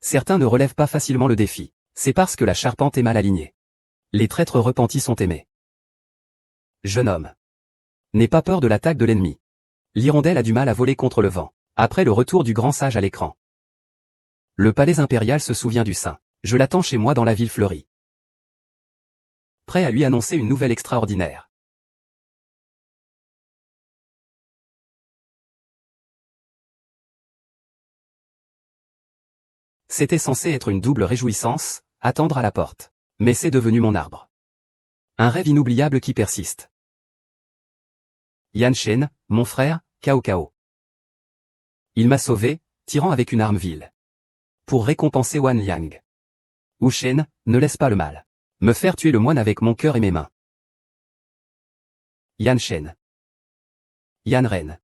Certains ne relèvent pas facilement le défi. C'est parce que la charpente est mal alignée. Les traîtres repentis sont aimés. Jeune homme. N'aie pas peur de l'attaque de l'ennemi. L'hirondelle a du mal à voler contre le vent. Après le retour du grand sage à l'écran. Le palais impérial se souvient du saint. Je l'attends chez moi dans la ville fleurie. Prêt à lui annoncer une nouvelle extraordinaire. C'était censé être une double réjouissance, attendre à la porte. Mais c'est devenu mon arbre. Un rêve inoubliable qui persiste. Yan Shen, mon frère, Cao Cao. Il m'a sauvé, tirant avec une arme vile. Pour récompenser Wan Liang. Wu Shen, ne laisse pas le mal. Me faire tuer le moine avec mon cœur et mes mains. Yan Shen. Yan Ren.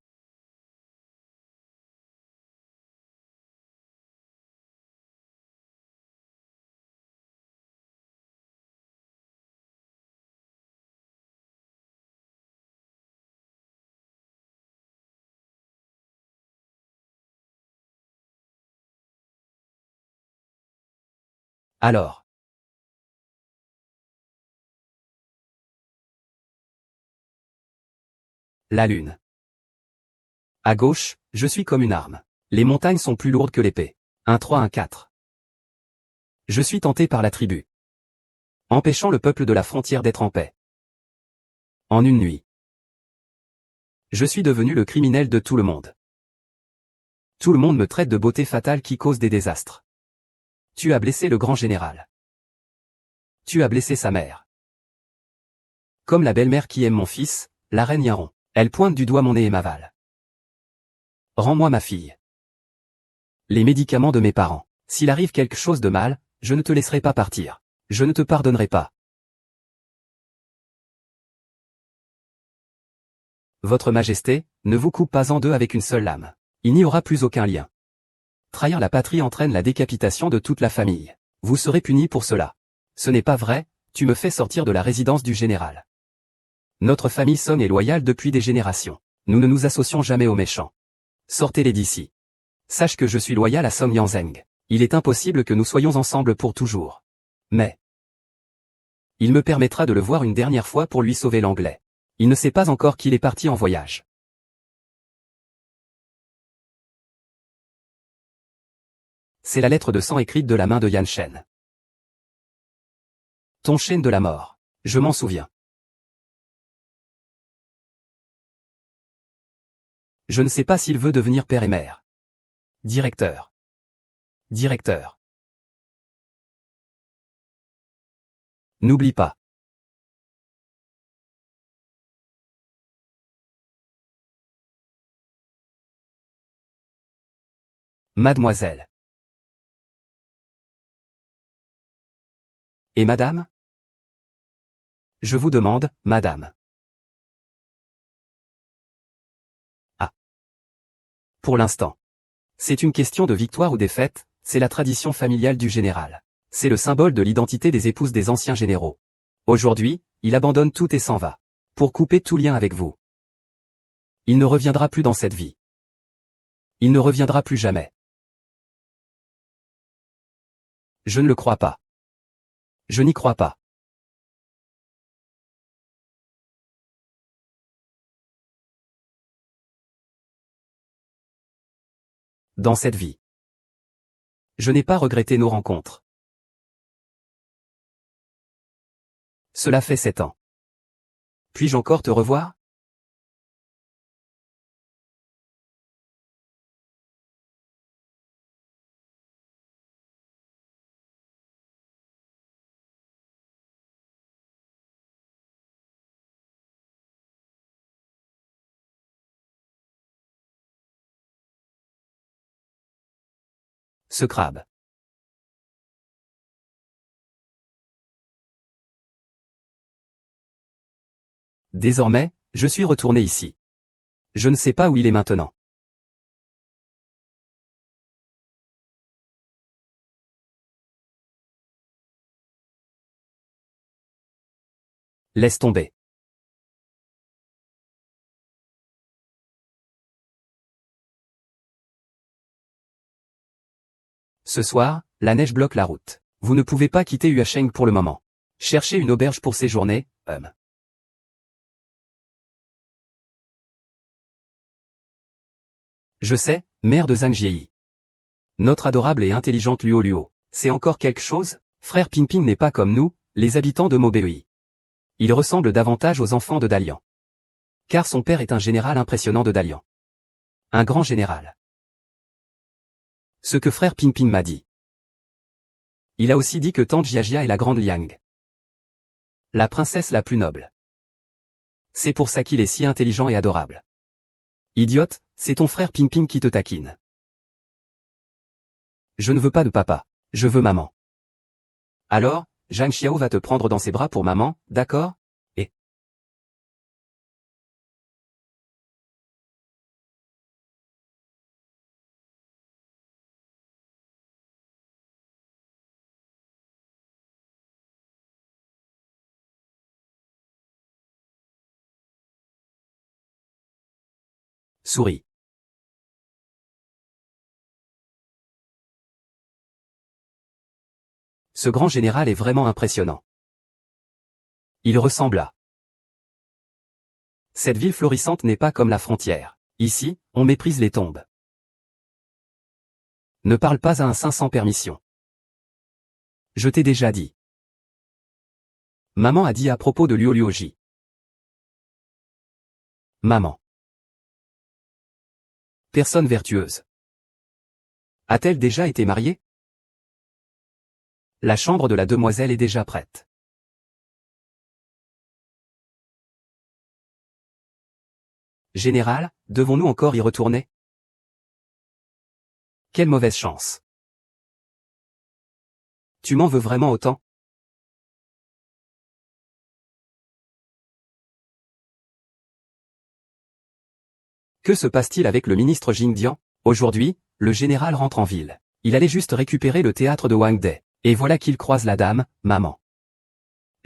Alors. La lune. À gauche, je suis comme une arme. Les montagnes sont plus lourdes que l'épée. 1-3-1-4. Je suis tenté par la tribu. Empêchant le peuple de la frontière d'être en paix. En une nuit. Je suis devenu le criminel de tout le monde. Tout le monde me traite de beauté fatale qui cause des désastres. Tu as blessé le grand général. Tu as blessé sa mère. Comme la belle-mère qui aime mon fils, la reine Yaron. Elle pointe du doigt mon nez et m'avale. Rends-moi ma fille. Les médicaments de mes parents. S'il arrive quelque chose de mal, je ne te laisserai pas partir. Je ne te pardonnerai pas. Votre Majesté, ne vous coupe pas en deux avec une seule lame. Il n'y aura plus aucun lien. Trahir la patrie entraîne la décapitation de toute la famille. Vous serez puni pour cela. Ce n'est pas vrai, tu me fais sortir de la résidence du général. Notre famille Song est loyale depuis des générations. Nous ne nous associons jamais aux méchants. Sortez-les d'ici. Sache que je suis loyal à Song Yanzeng. Il est impossible que nous soyons ensemble pour toujours. Mais il me permettra de le voir une dernière fois pour lui sauver l'anglais. Il ne sait pas encore qu'il est parti en voyage. C'est la lettre de sang écrite de la main de Yan Shen. Ton chêne de la mort. Je m'en souviens. Je ne sais pas s'il veut devenir père et mère. Directeur. Directeur. N'oublie pas. Mademoiselle. Et madame? Je vous demande, madame. Ah. Pour l'instant. C'est une question de victoire ou défaite, c'est la tradition familiale du général. C'est le symbole de l'identité des épouses des anciens généraux. Aujourd'hui, il abandonne tout et s'en va. Pour couper tout lien avec vous. Il ne reviendra plus dans cette vie. Il ne reviendra plus jamais. Je ne le crois pas. Je n'y crois pas. Dans cette vie. Je n'ai pas regretté nos rencontres. Cela fait 7 ans. Puis-je encore te revoir? Ce crabe. Désormais, je suis retourné ici. Je ne sais pas où il est maintenant. Laisse tomber. Ce soir, La neige bloque la route. Vous ne pouvez pas quitter Yuasheng pour le moment. Cherchez une auberge pour séjourner, Je sais, mère de Zhang Jieyi. Notre adorable et intelligente Luo Luo. C'est encore quelque chose? Frère Ping Ping n'est pas comme nous, les habitants de Mobei. Il ressemble davantage aux enfants de Dalian. Car son père est un général impressionnant de Dalian. Un grand général. Ce que frère Ping Ping m'a dit. Il a aussi dit que tante Jiajia est la grande Liang. La princesse la plus noble. C'est pour ça qu'il est si intelligent et adorable. Idiote, c'est ton frère Ping Ping qui te taquine. Je ne veux pas de papa. Je veux maman. Alors, Zhang Xiao va te prendre dans ses bras pour maman, d'accord? Et souris. Ce grand général est vraiment impressionnant. Il ressemble à... Cette ville florissante n'est pas comme la frontière. Ici, on méprise les tombes. Ne parle pas à un saint sans permission. Je t'ai déjà dit. Maman a dit à propos de Luo Luoji. Maman. Personne vertueuse. A-t-elle déjà été mariée? La chambre de la demoiselle est déjà prête. Général, devons-nous encore y retourner? Quelle mauvaise chance. Tu m'en veux vraiment autant? Que se passe-t-il avec le ministre Jingdian? Aujourd'hui, le général rentre en ville. Il allait juste récupérer le théâtre de Wangde. Et voilà qu'il croise la dame, maman.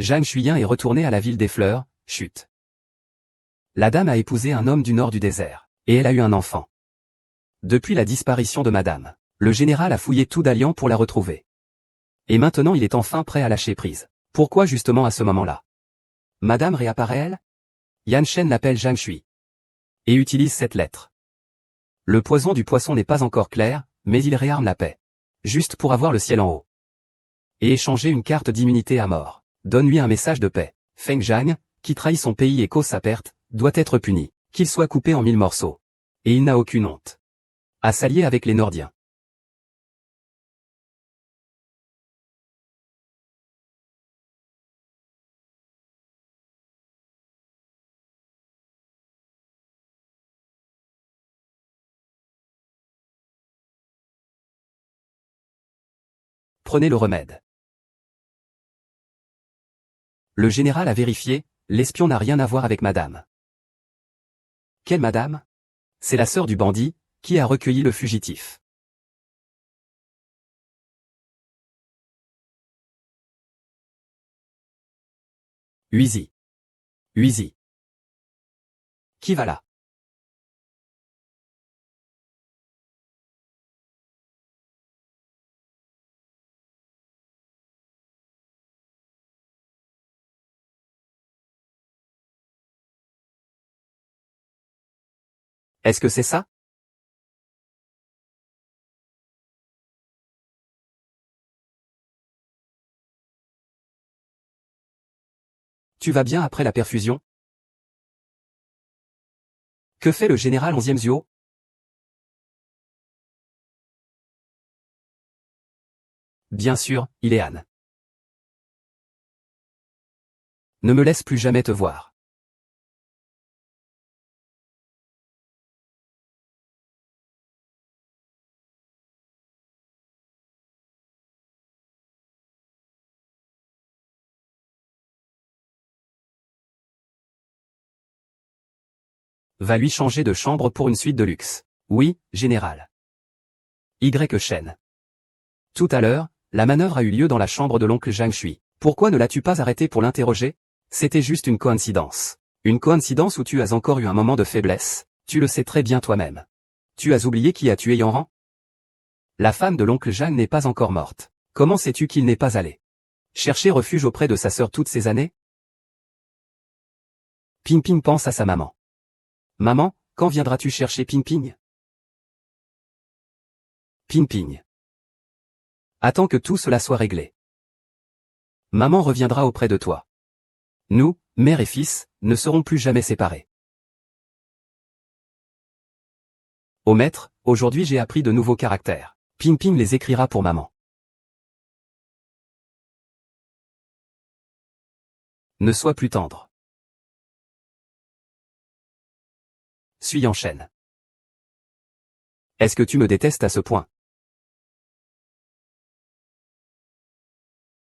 Zhang Xuyen est retourné à la ville des fleurs, chut. La dame a épousé un homme du nord du désert, et elle a eu un enfant. Depuis la disparition de madame, le général a fouillé tout Dalian pour la retrouver. Et maintenant il est enfin prêt à lâcher prise. Pourquoi justement à ce moment-là? Madame réapparaît-elle? Yan Shen l'appelle Zhang Shui. Et utilise cette lettre. Le poison du poisson n'est pas encore clair, mais il réarme la paix. Juste pour avoir le ciel en haut. Et échanger une carte d'immunité à mort. Donne-lui un message de paix. Feng Zhang, qui trahit son pays et cause sa perte, doit être puni, qu'il soit coupé en 1000 morceaux. Et il n'a aucune honte à s'allier avec les Nordiens. Prenez le remède. Le général a vérifié, l'espion n'a rien à voir avec madame. Quelle madame? C'est la sœur du bandit, qui a recueilli le fugitif. Huizy. Huizy. Qui va là? Est-ce que c'est ça? Tu vas bien après la perfusion? Que fait le général 11e Zuo? Bien sûr, il est Anne. Ne me laisse plus jamais te voir. Va lui changer de chambre pour une suite de luxe. Oui, général. Y. Shen. Tout à l'heure, la manœuvre a eu lieu dans la chambre de l'oncle Zhang Shui. Pourquoi ne l'as-tu pas arrêté pour l'interroger? C'était juste une coïncidence. Une coïncidence où tu as encore eu un moment de faiblesse, tu le sais très bien toi-même. Tu as oublié qui a tué Yanran? La femme de l'oncle Jeanne n'est pas encore morte. Comment sais-tu qu'il n'est pas allé chercher refuge auprès de sa sœur toutes ces années? Ping Ping pense à sa maman. Maman, quand viendras-tu chercher Ping Ping? Ping Ping. Attends que tout cela soit réglé. Maman reviendra auprès de toi. Nous, mère et fils, ne serons plus jamais séparés. Au maître, aujourd'hui j'ai appris de nouveaux caractères. Ping Ping les écrira pour maman. Ne sois plus tendre. Suis en chaîne. Est-ce que tu me détestes à ce point?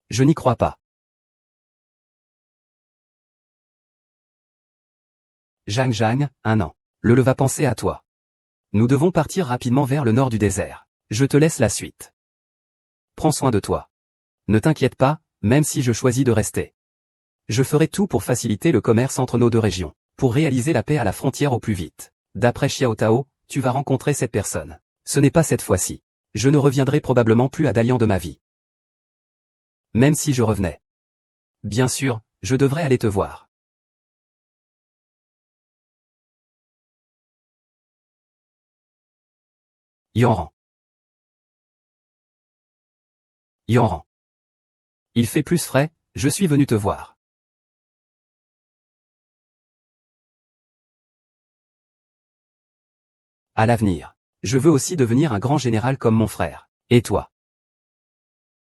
Je n'y crois pas. Jang Jang, 1 an. Le va penser à toi. Nous devons partir rapidement vers le nord du désert. Je te laisse la suite. Prends soin de toi. Ne t'inquiète pas, même si je choisis de rester. Je ferai tout pour faciliter le commerce entre nos deux régions, pour réaliser la paix à la frontière au plus vite. D'après Xiao Tao, tu vas rencontrer cette personne. Ce n'est pas cette fois-ci. Je ne reviendrai probablement plus à Dalian de ma vie. Même si je revenais. Bien sûr, je devrais aller te voir. Yanran. Yanran. Il fait plus frais, je suis venu te voir. À l'avenir. Je veux aussi devenir un grand général comme mon frère. Et toi?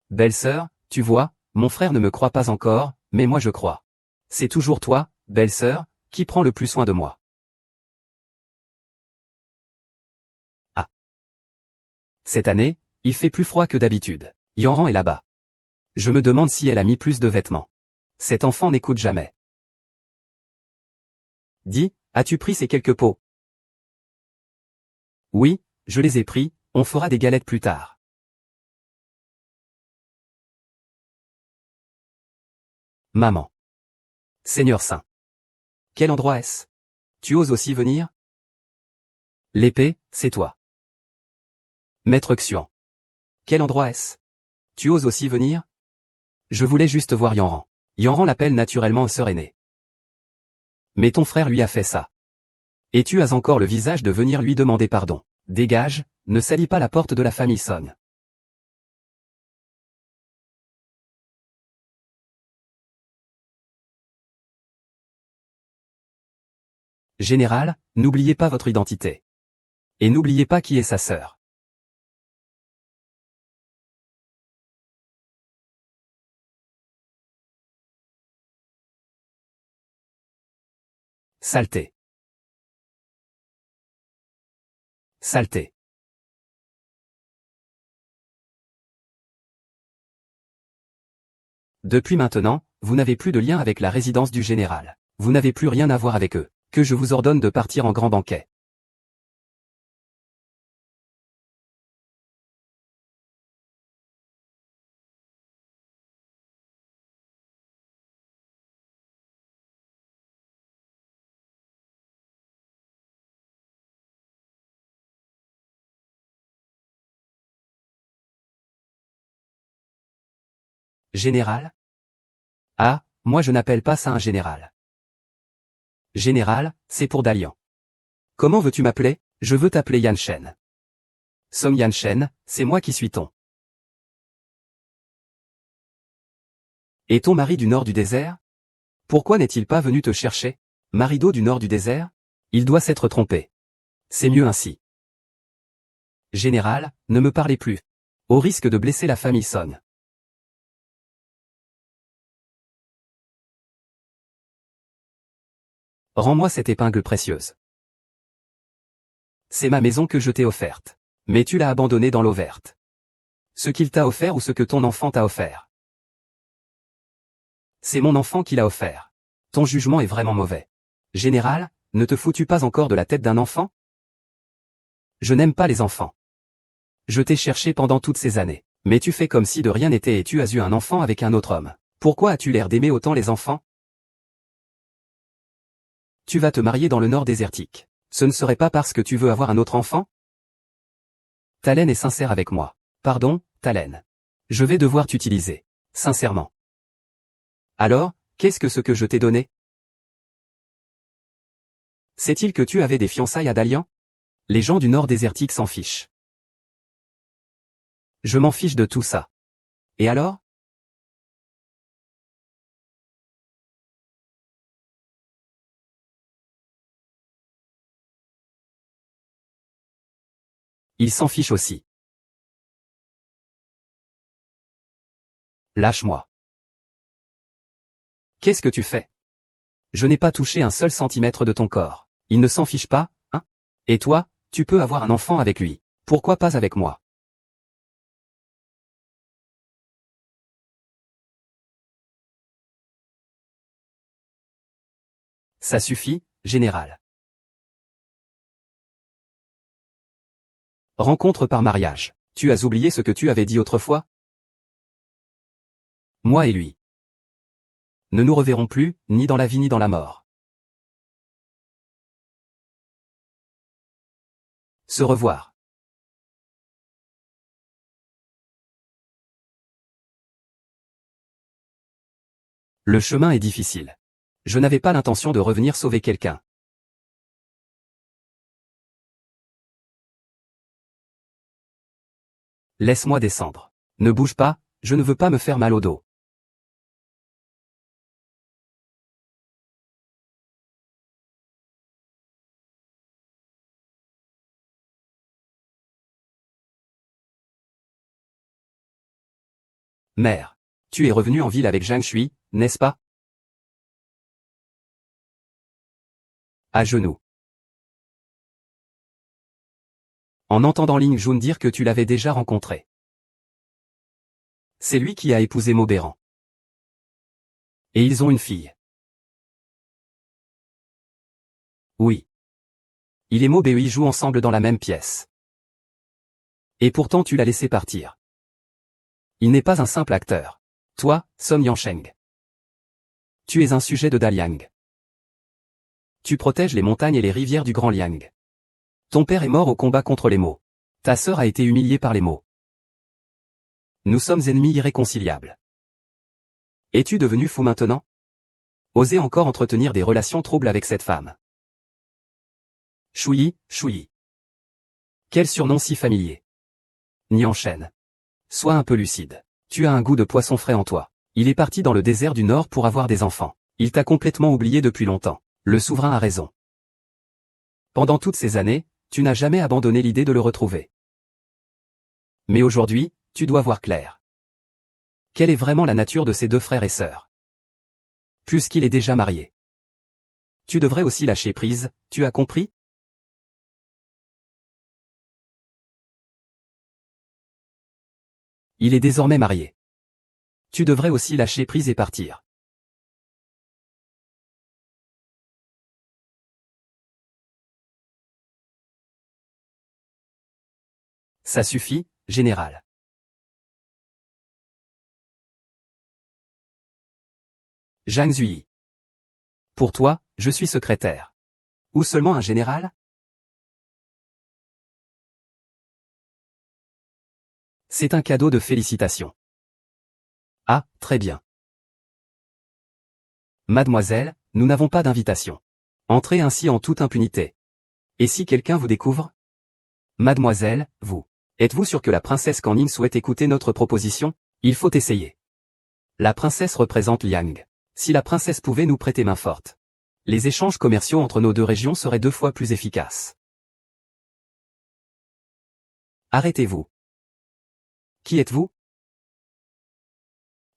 Belle-sœur, tu vois, mon frère ne me croit pas encore, mais moi je crois. C'est toujours toi, belle-sœur, qui prend le plus soin de moi. Ah. Cette année, il fait plus froid que d'habitude. Yanran est là-bas. Je me demande si elle a mis plus de vêtements. Cet enfant n'écoute jamais. Dis, as-tu pris ces quelques pots? Oui, je les ai pris, on fera des galettes plus tard. Maman. Seigneur Saint. Quel endroit est-ce? Tu oses aussi venir? L'épée, c'est toi. Maître Xuan. Quel endroit est-ce? Tu oses aussi venir? Je voulais juste voir Yanran. Yanran l'appelle naturellement sœur aînée. Mais ton frère lui a fait ça. Et tu as encore le visage de venir lui demander pardon. Dégage, ne salis pas la porte de la famille Song. Général, n'oubliez pas votre identité. Et n'oubliez pas qui est sa sœur. Saleté. Saleté. Depuis maintenant, vous n'avez plus de lien avec la résidence du général. Vous n'avez plus rien à voir avec eux. Que je vous ordonne de partir en grand banquet. Général? Ah, moi je n'appelle pas ça un général. Général, c'est pour Dalian. Comment veux-tu m'appeler? Je veux t'appeler Yan Shen. Song Yan Shen, c'est moi qui suis ton. Et ton mari du nord du désert? Pourquoi n'est-il pas venu te chercher? Marido du nord du désert? Il doit s'être trompé. C'est mieux ainsi. Général, ne me parlez plus. Au risque de blesser la famille Song. Rends-moi cette épingle précieuse. C'est ma maison que je t'ai offerte. Mais tu l'as abandonnée dans l'eau verte. Ce qu'il t'a offert ou ce que ton enfant t'a offert. C'est mon enfant qui l'a offert. Ton jugement est vraiment mauvais. Général, ne te fous-tu pas encore de la tête d'un enfant? Je n'aime pas les enfants. Je t'ai cherché pendant toutes ces années. Mais tu fais comme si de rien n'était et tu as eu un enfant avec un autre homme. Pourquoi as-tu l'air d'aimer autant les enfants? Tu vas te marier dans le nord désertique. Ce ne serait pas parce que tu veux avoir un autre enfant? Talen est sincère avec moi. Pardon, Talen. Je vais devoir t'utiliser. Sincèrement. Alors, qu'est-ce que ce que je t'ai donné? C'est-il que tu avais des fiançailles à Dalian? Les gens du Nord désertique s'en fichent. Je m'en fiche de tout ça. Et alors? Ils s'en fichent aussi. Lâche-moi. Qu'est-ce que tu fais? Je n'ai pas touché un seul centimètre de ton corps. Il ne s'en fiche pas, hein? Et toi, tu peux avoir un enfant avec lui. Pourquoi pas avec moi? Ça suffit, général. Rencontre par mariage. Tu as oublié ce que tu avais dit autrefois? Moi et lui. Ne nous reverrons plus, ni dans la vie ni dans la mort. Se revoir. Le chemin est difficile. Je n'avais pas l'intention de revenir sauver quelqu'un. Laisse-moi descendre. Ne bouge pas, je ne veux pas me faire mal au dos. Mère. Tu es revenu en ville avec Zhang Shui, n'est-ce pas? À genoux. En entendant Ling Jun dire que tu l'avais déjà rencontré. C'est lui qui a épousé Mauberan. Et ils ont une fille. Oui. Il et Maubei jouent ensemble dans la même pièce. Et pourtant tu l'as laissé partir. Il n'est pas un simple acteur. Toi, Song Yansheng. Tu es un sujet de Daliang. Tu protèges les montagnes et les rivières du Grand Liang. Ton père est mort au combat contre les mots. Ta sœur a été humiliée par les mots. Nous sommes ennemis irréconciliables. Es-tu devenu fou maintenant? Osez encore entretenir des relations troubles avec cette femme. Shui, Shui. Quel surnom si familier. Nianchen. Sois un peu lucide. Tu as un goût de poisson frais en toi. Il est parti dans le désert du Nord pour avoir des enfants. Il t'a complètement oublié depuis longtemps. Le souverain a raison. Pendant toutes ces années, tu n'as jamais abandonné l'idée de le retrouver. Mais aujourd'hui, tu dois voir clair. Quelle est vraiment la nature de ces deux frères et sœurs? Puisqu'il est déjà marié. Tu devrais aussi lâcher prise, tu as compris? Il est désormais marié. Tu devrais aussi lâcher prise et partir. Ça suffit, général. Zhang Zuyi. Pour toi, je suis secrétaire. Ou seulement un général? C'est un cadeau de félicitations. Ah, très bien. Mademoiselle, nous n'avons pas d'invitation. Entrez ainsi en toute impunité. Et si quelqu'un vous découvre? Mademoiselle, vous. Êtes-vous sûr que la princesse Canning souhaite écouter notre proposition? Il faut essayer. La princesse représente Liang. Si la princesse pouvait nous prêter main forte, les échanges commerciaux entre nos deux régions seraient 2 fois plus efficaces. Arrêtez-vous. Qui êtes-vous?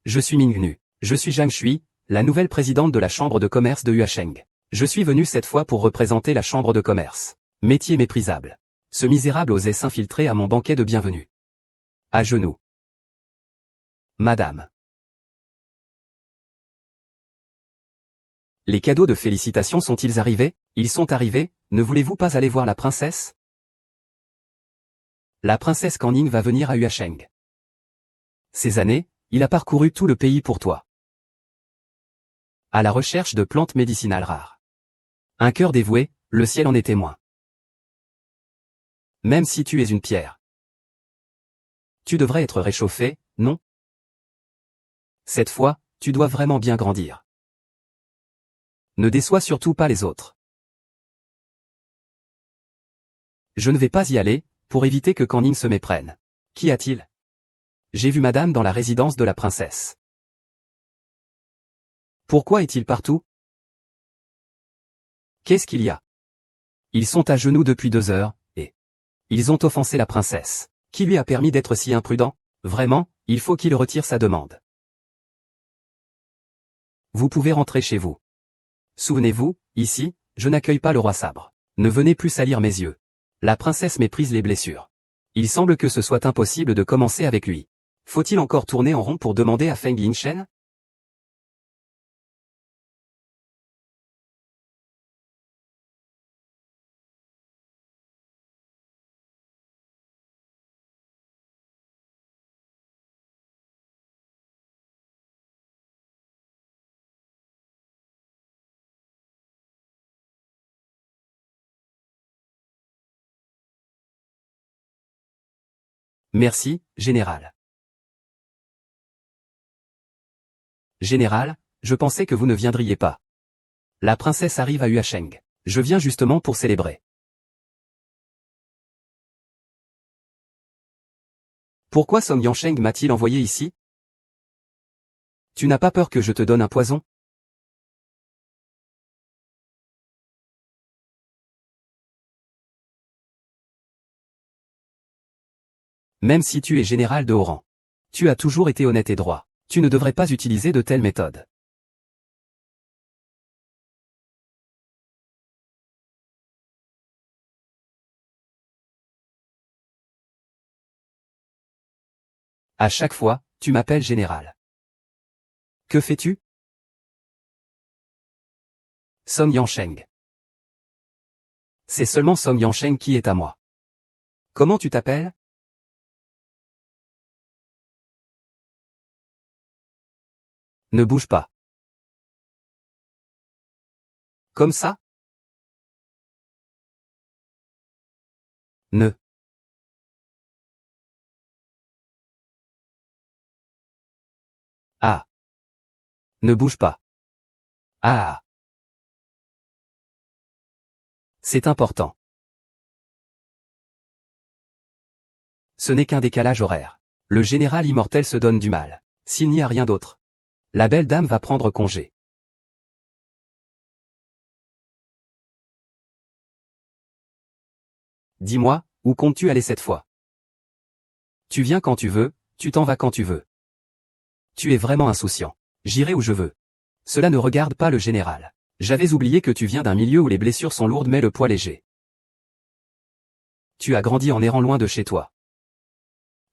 Je suis Mingnu. Je suis Zhang Shui, la nouvelle présidente de la chambre de commerce de Huasheng. Je suis venu cette fois pour représenter la chambre de commerce. Métier méprisable. Ce misérable osait s'infiltrer à mon banquet de bienvenue. À genoux. Madame. Les cadeaux de félicitations sont-ils arrivés? Ils sont arrivés, ne voulez-vous pas aller voir la princesse? La princesse Canning va venir à Huasheng. Ces années, il a parcouru tout le pays pour toi. À la recherche de plantes médicinales rares. Un cœur dévoué, le ciel en est témoin. Même si tu es une pierre. Tu devrais être réchauffé, non? Cette fois, tu dois vraiment bien grandir. Ne déçois surtout pas les autres. Je ne vais pas y aller, pour éviter que Canning se méprenne. Qu'y a-t-il? J'ai vu madame dans la résidence de la princesse. Pourquoi est-il partout? Qu'est-ce qu'il y a? Ils sont à genoux depuis 2 heures, et ils ont offensé la princesse. Qui lui a permis d'être si imprudent? Vraiment, il faut qu'il retire sa demande. Vous pouvez rentrer chez vous. Souvenez-vous, ici, je n'accueille pas le roi sabre. Ne venez plus salir mes yeux. La princesse méprise les blessures. Il semble que ce soit impossible de commencer avec lui. Faut-il encore tourner en rond pour demander à Feng Lingshen? Merci, général. Général, je pensais que vous ne viendriez pas. La princesse arrive à Huacheng. Je viens justement pour célébrer. Pourquoi Song Yansheng m'a-t-il envoyé ici? Tu n'as pas peur que je te donne un poison? Même si tu es général de haut rang. Tu as toujours été honnête et droit. Tu ne devrais pas utiliser de telles méthodes. À chaque fois, tu m'appelles général. Que fais-tu? Song Yansheng. C'est seulement Song Yansheng qui est à moi. Comment tu t'appelles? Ne bouge pas. Comme ça? Ne. Ah. Ne bouge pas. Ah. C'est important. Ce n'est qu'un décalage horaire. Le général immortel se donne du mal. S'il n'y a rien d'autre. La belle dame va prendre congé. Dis-moi, où comptes-tu aller cette fois? Tu viens quand tu veux, tu t'en vas quand tu veux. Tu es vraiment insouciant. J'irai où je veux. Cela ne regarde pas le général. J'avais oublié que tu viens d'un milieu où les blessures sont lourdes mais le poids léger. Tu as grandi en errant loin de chez toi.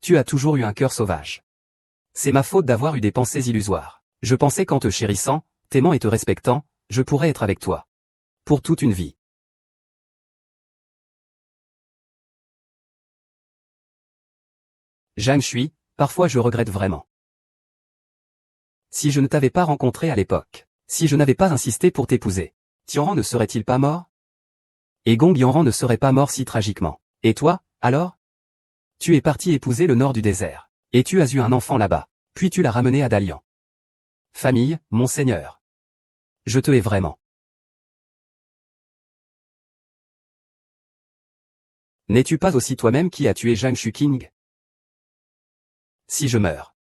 Tu as toujours eu un cœur sauvage. C'est ma faute d'avoir eu des pensées illusoires. Je pensais qu'en te chérissant, t'aimant et te respectant, je pourrais être avec toi. Pour toute une vie. Zhang Shui, parfois je regrette vraiment. Si je ne t'avais pas rencontré à l'époque, si je n'avais pas insisté pour t'épouser, Tianran ne serait-il pas mort? Et Gong Yanran ne serait pas mort si tragiquement. Et toi, alors? Tu es parti épouser le nord du désert. Et tu as eu un enfant là-bas. Puis tu l'as ramené à Dalian. Famille, mon seigneur. Je te hais vraiment. N'es-tu pas aussi toi-même qui a tué Zhang Shuqing? Si je meurs,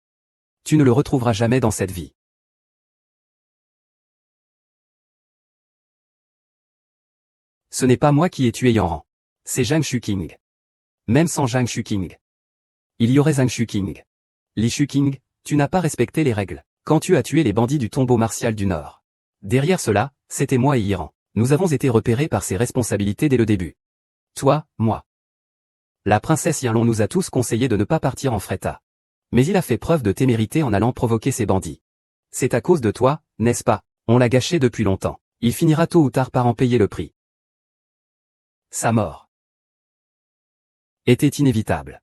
tu ne le retrouveras jamais dans cette vie. Ce n'est pas moi qui ai tué Yanran. C'est Zhang Shuqing. Même sans Zhang Shuqing, il y aurait Zhang Shuqing. Li Shuqing, tu n'as pas respecté les règles. Quand tu as tué les bandits du tombeau martial du Nord. Derrière cela, c'était moi et Iran. Nous avons été repérés par ses responsabilités dès le début. Toi, moi. La princesse Yinlong nous a tous conseillé de ne pas partir en Freta. Mais il a fait preuve de témérité en allant provoquer ces bandits. C'est à cause de toi, n'est-ce pas? On l'a gâché depuis longtemps. Il finira tôt ou tard par en payer le prix. Sa mort était inévitable.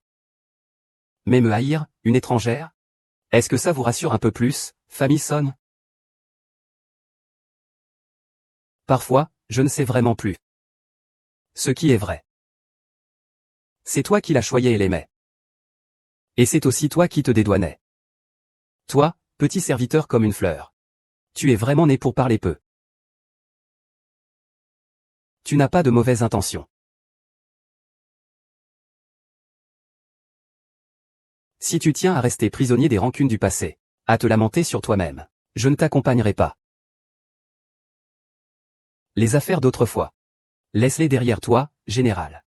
Mais me haïr, une étrangère? Est-ce que ça vous rassure un peu plus, famille Son? Parfois, je ne sais vraiment plus. Ce qui est vrai. C'est toi qui l'as choyé et l'aimais. Et c'est aussi toi qui te dédouanais. Toi, petit serviteur comme une fleur. Tu es vraiment né pour parler peu. Tu n'as pas de mauvaises intentions. Si tu tiens à rester prisonnier des rancunes du passé, à te lamenter sur toi-même, je ne t'accompagnerai pas. Les affaires d'autrefois. Laisse-les derrière toi, général.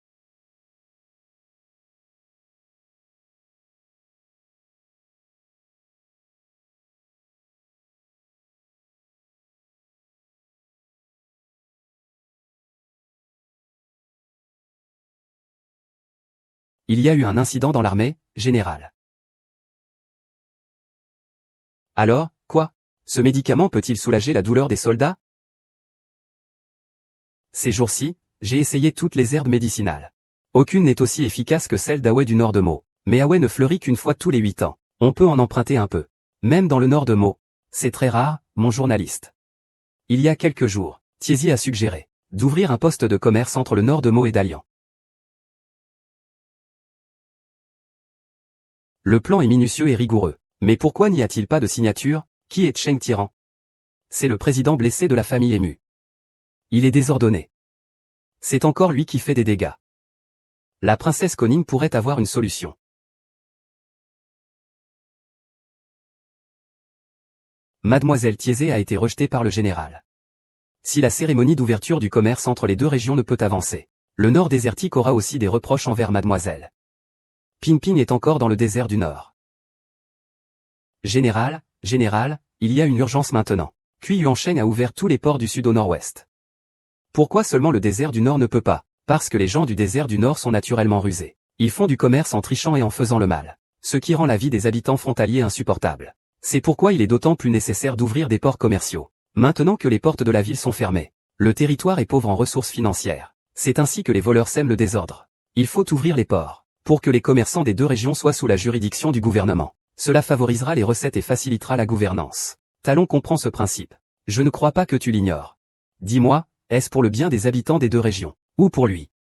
Il y a eu un incident dans l'armée, général. Alors, quoi? Ce médicament peut-il soulager la douleur des soldats? Ces jours-ci, j'ai essayé toutes les herbes médicinales. Aucune n'est aussi efficace que celle d'Aoué du nord de Meaux. Mais Aoué ne fleurit qu'une fois tous les 8 ans. On peut en emprunter un peu. Même dans le nord de Meaux. C'est très rare, mon journaliste. Il y a quelques jours, Thiésy a suggéré d'ouvrir un poste de commerce entre le nord de Meaux et Dalian. Le plan est minutieux et rigoureux. Mais pourquoi n'y a-t-il pas de signature? Qui est Cheng Tyran? C'est le président blessé de la famille émue. Il est désordonné. C'est encore lui qui fait des dégâts. La princesse Koning pourrait avoir une solution. Mademoiselle Thiézé a été rejetée par le général. Si la cérémonie d'ouverture du commerce entre les deux régions ne peut avancer, le Nord désertique aura aussi des reproches envers mademoiselle. Ping est encore dans le désert du Nord. Général, il y a une urgence maintenant. Cui Yuancheng a ouvert tous les ports du sud au nord-ouest. Pourquoi seulement le désert du Nord ne peut pas? Parce que les gens du désert du Nord sont naturellement rusés. Ils font du commerce en trichant et en faisant le mal. Ce qui rend la vie des habitants frontaliers insupportable. C'est pourquoi il est d'autant plus nécessaire d'ouvrir des ports commerciaux. Maintenant que les portes de la ville sont fermées, le territoire est pauvre en ressources financières. C'est ainsi que les voleurs sèment le désordre. Il faut ouvrir les ports, pour que les commerçants des deux régions soient sous la juridiction du gouvernement. Cela favorisera les recettes et facilitera la gouvernance. Talon comprend ce principe. Je ne crois pas que tu l'ignores. Dis-moi, est-ce pour le bien des habitants des deux régions, ou pour lui?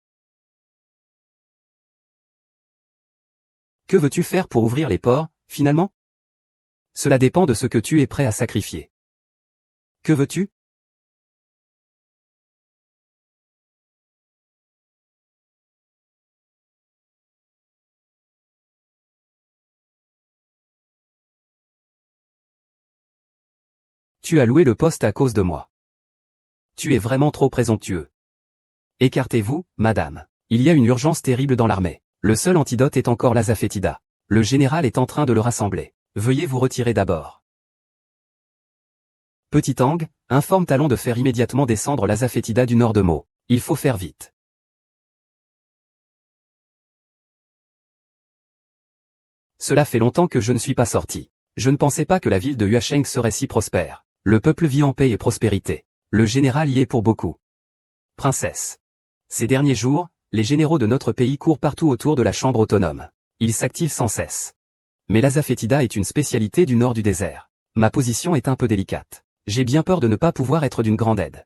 Que veux-tu faire pour ouvrir les ports, finalement? Cela dépend de ce que tu es prêt à sacrifier. Que veux-tu? Tu as loué le poste à cause de moi. Tu es vraiment trop présomptueux. Écartez-vous, madame. Il y a une urgence terrible dans l'armée. Le seul antidote est encore l'azafétida. Le général est en train de le rassembler. Veuillez vous retirer d'abord. Petit Ang, informe Talon de faire immédiatement descendre l'azafétida du nord de Meaux. Il faut faire vite. Cela fait longtemps que je ne suis pas sorti. Je ne pensais pas que la ville de Yuancheng serait si prospère. Le peuple vit en paix et prospérité. Le général y est pour beaucoup. Princesse. Ces derniers jours, les généraux de notre pays courent partout autour de la chambre autonome. Ils s'activent sans cesse. Mais l'azafétida est une spécialité du nord du désert. Ma position est un peu délicate. J'ai bien peur de ne pas pouvoir être d'une grande aide.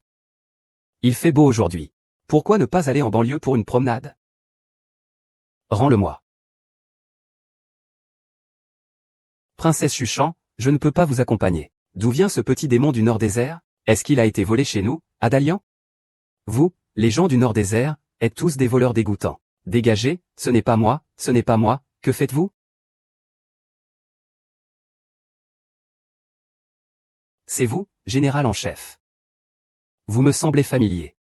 Il fait beau aujourd'hui. Pourquoi ne pas aller en banlieue pour une promenade? Rends-le-moi. Princesse Chuchan, je ne peux pas vous accompagner. D'où vient ce petit démon du nord désert? Est-ce qu'il a été volé chez nous, à Dalian? Vous, les gens du nord désert, êtes tous des voleurs dégoûtants. Dégagez, ce n'est pas moi, que faites-vous? C'est vous, général en chef. Vous me semblez familier.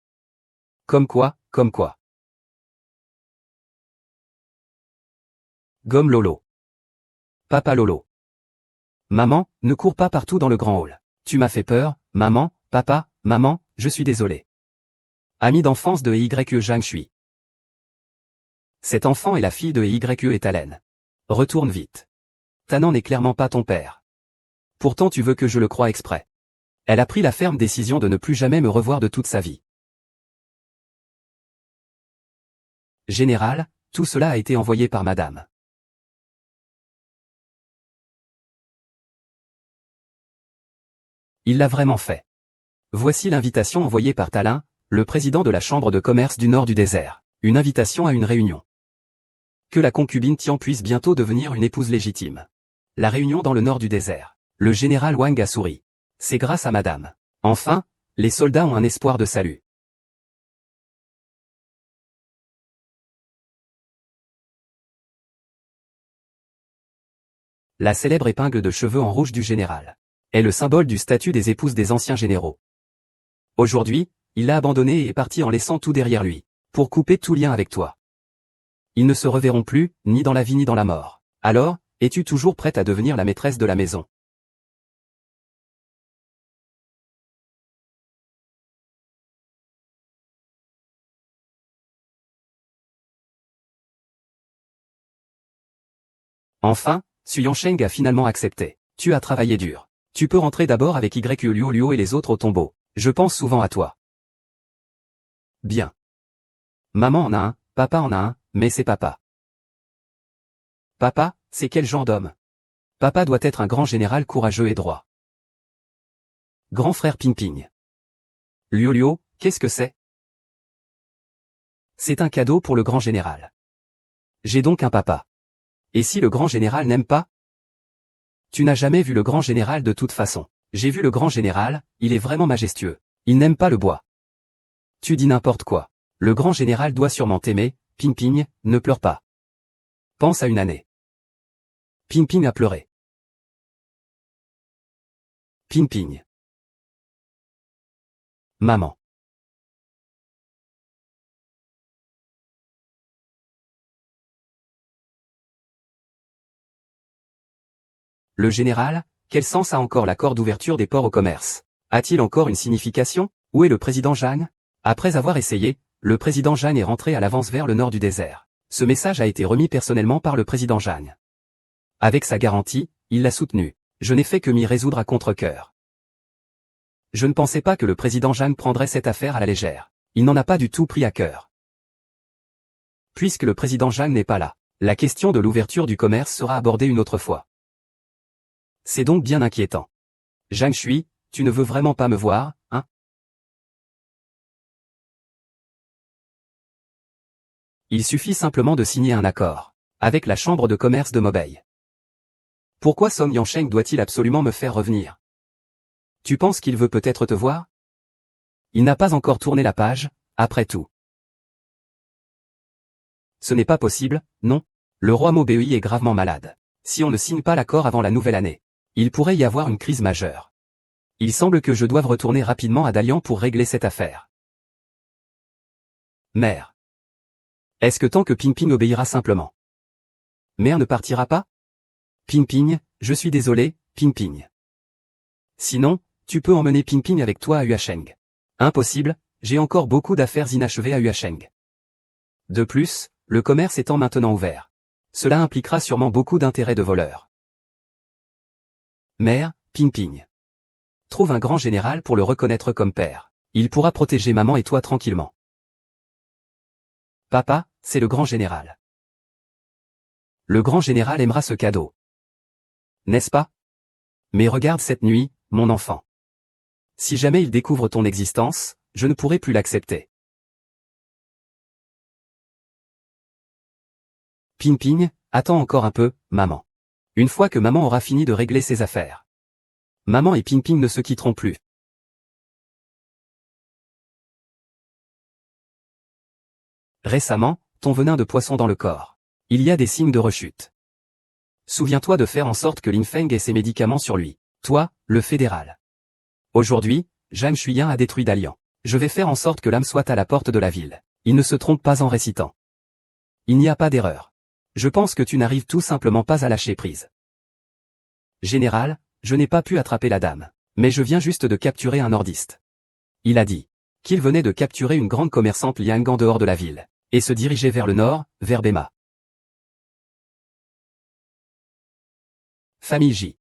Comme quoi? Gomme Lolo. Papa Lolo. Maman, ne cours pas partout dans le grand hall. Tu m'as fait peur, maman, papa, maman, je suis désolé. Ami d'enfance de Ye Zhang Shui. Cet enfant est la fille de Ye et Talen. Retourne vite. Tanan n'est clairement pas ton père. Pourtant tu veux que je le croie exprès. Elle a pris la ferme décision de ne plus jamais me revoir de toute sa vie. Général, tout cela a été envoyé par madame. Il l'a vraiment fait. Voici l'invitation envoyée par Talin, le président de la Chambre de commerce du nord du désert. Une invitation à une réunion. Que la concubine Tian puisse bientôt devenir une épouse légitime. La réunion dans le nord du désert. Le général Wang a souri. C'est grâce à madame. Enfin, les soldats ont un espoir de salut. La célèbre épingle de cheveux en rouge du général est le symbole du statut des épouses des anciens généraux. Aujourd'hui, il l'a abandonné et est parti en laissant tout derrière lui, pour couper tout lien avec toi. Ils ne se reverront plus, ni dans la vie ni dans la mort. Alors, es-tu toujours prête à devenir la maîtresse de la maison? Enfin, Su Yansheng a finalement accepté. Tu as travaillé dur. Tu peux rentrer d'abord avec Luo Luo et les autres au tombeau. Je pense souvent à toi. Bien. Maman en a un, papa en a un, mais c'est papa. Papa, c'est quel genre d'homme? Papa doit être un grand général courageux et droit. Grand frère Ping Ping. Luo Luo, qu'est-ce que c'est? C'est un cadeau pour le grand général. J'ai donc un papa. Et si le grand général n'aime pas? Tu n'as jamais vu le grand général de toute façon. J'ai vu le grand général, il est vraiment majestueux. Il n'aime pas le bois. Tu dis n'importe quoi. Le grand général doit sûrement t'aimer, Ping Ping, ne pleure pas. Pense à une année. Ping Ping a pleuré. Ping Ping. Maman. Le général, quel sens a encore l'accord d'ouverture des ports au commerce? A-t-il encore une signification? Où est le président Zhang? Après avoir essayé, le président Zhang est rentré à l'avance vers le nord du désert. Ce message a été remis personnellement par le président Zhang. Avec sa garantie, il l'a soutenu. Je n'ai fait que m'y résoudre à contre-cœur. Je ne pensais pas que le président Zhang prendrait cette affaire à la légère. Il n'en a pas du tout pris à cœur. Puisque le président Zhang n'est pas là, la question de l'ouverture du commerce sera abordée une autre fois. C'est donc bien inquiétant. Zhang Shui, tu ne veux vraiment pas me voir, hein? Il suffit simplement de signer un accord, avec la chambre de commerce de Mobei. Pourquoi Song Yansheng doit-il absolument me faire revenir? Tu penses qu'il veut peut-être te voir? Il n'a pas encore tourné la page, après tout. Ce n'est pas possible, non? Le roi Mobei est gravement malade. Si on ne signe pas l'accord avant la nouvelle année, il pourrait y avoir une crise majeure. Il semble que je doive retourner rapidement à Dalian pour régler cette affaire. Mère. Est-ce que tant que Ping Ping obéira simplement? Mère ne partira pas? Ping Ping, je suis désolé, Ping Ping. Sinon, tu peux emmener Ping Ping avec toi à Yuasheng. Impossible, j'ai encore beaucoup d'affaires inachevées à Yuasheng. De plus, le commerce étant maintenant ouvert, cela impliquera sûrement beaucoup d'intérêts de voleurs. Mère, Ping Ping. Trouve un grand général pour le reconnaître comme père. Il pourra protéger maman et toi tranquillement. Papa, c'est le grand général. Le grand général aimera ce cadeau. N'est-ce pas? Mais regarde cette nuit, mon enfant. Si jamais il découvre ton existence, je ne pourrai plus l'accepter. Ping Ping, attends encore un peu, maman. Une fois que maman aura fini de régler ses affaires. Maman et Ping Ping ne se quitteront plus. Récemment, ton venin de poisson dans le corps. Il y a des signes de rechute. Souviens-toi de faire en sorte que Lin Feng ait ses médicaments sur lui. Toi, le fédéral. Aujourd'hui, Zhang Shuyan a détruit Dalian. Je vais faire en sorte que l'âme soit à la porte de la ville. Il ne se trompe pas en récitant. Il n'y a pas d'erreur. Je pense que tu n'arrives tout simplement pas à lâcher prise. Général, je n'ai pas pu attraper la dame. Mais je viens juste de capturer un nordiste. Il a dit qu'il venait de capturer une grande commerçante Liang en dehors de la ville, et se dirigeait vers le nord, vers Bema. Famille J.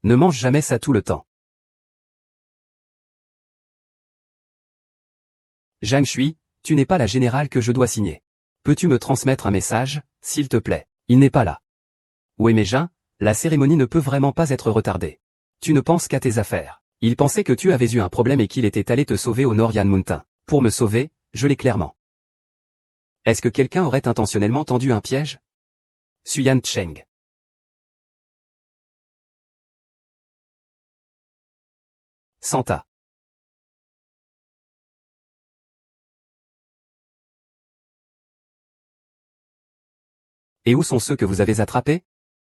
Ne mange jamais ça tout le temps. Zhang Shui, tu n'es pas la générale que je dois signer. Peux-tu me transmettre un message, s'il te plaît? Il n'est pas là. Oui mais Zhang, la cérémonie ne peut vraiment pas être retardée. Tu ne penses qu'à tes affaires. Il pensait que tu avais eu un problème et qu'il était allé te sauver au Nord Yan Mountain. Pour me sauver, je l'ai clairement. Est-ce que quelqu'un aurait intentionnellement tendu un piège? Xuyan Cheng. Santa. Et où sont ceux que vous avez attrapés?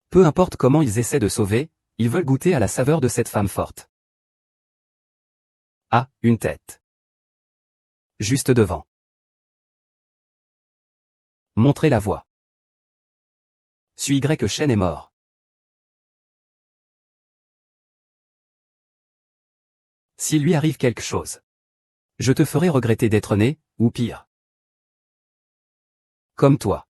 Peu importe comment ils essaient de sauver, ils veulent goûter à la saveur de cette femme forte. Ah, une tête. Juste devant. Montrez la voie. Suis Y Shen est mort. S'il lui arrive quelque chose, je te ferai regretter d'être né, ou pire. Comme toi.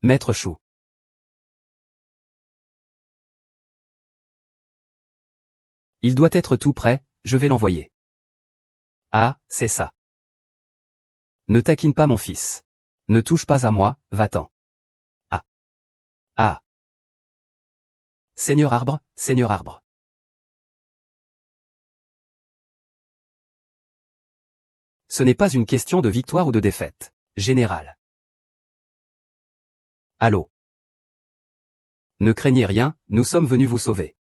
Maître Chou. Il doit être tout prêt, je vais l'envoyer. Ah, c'est ça. Ne taquine pas mon fils. Ne touche pas à moi, va-t'en. Ah. Ah. Seigneur Arbre, Seigneur Arbre. Ce n'est pas une question de victoire ou de défaite. Général. Allô. Ne craignez rien, nous sommes venus vous sauver.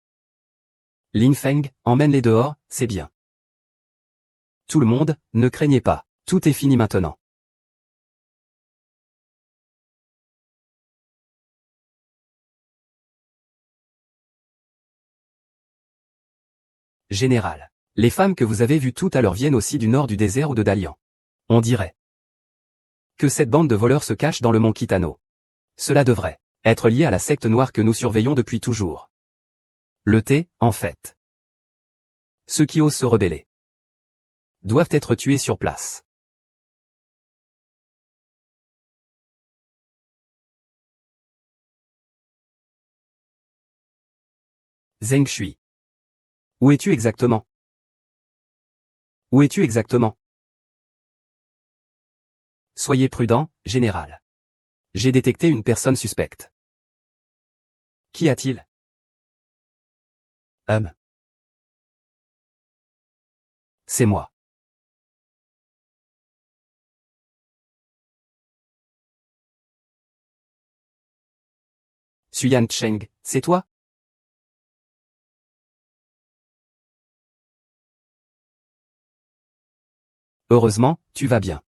Lin Feng, emmène-les dehors, c'est bien. Tout le monde, ne craignez pas, tout est fini maintenant. Général. Les femmes que vous avez vues tout à l'heure viennent aussi du nord du désert ou de Dalian. On dirait que cette bande de voleurs se cache dans le mont Kitano. Cela devrait être lié à la secte noire que nous surveillons depuis toujours. Le thé, en fait. Ceux qui osent se rebeller doivent être tués sur place. Zheng Shui. Où es-tu exactement? Où es-tu exactement? Soyez prudent, général. J'ai détecté une personne suspecte. Qu'y a-t-il? C'est moi. Xuyan Cheng, c'est toi? Heureusement, tu vas bien.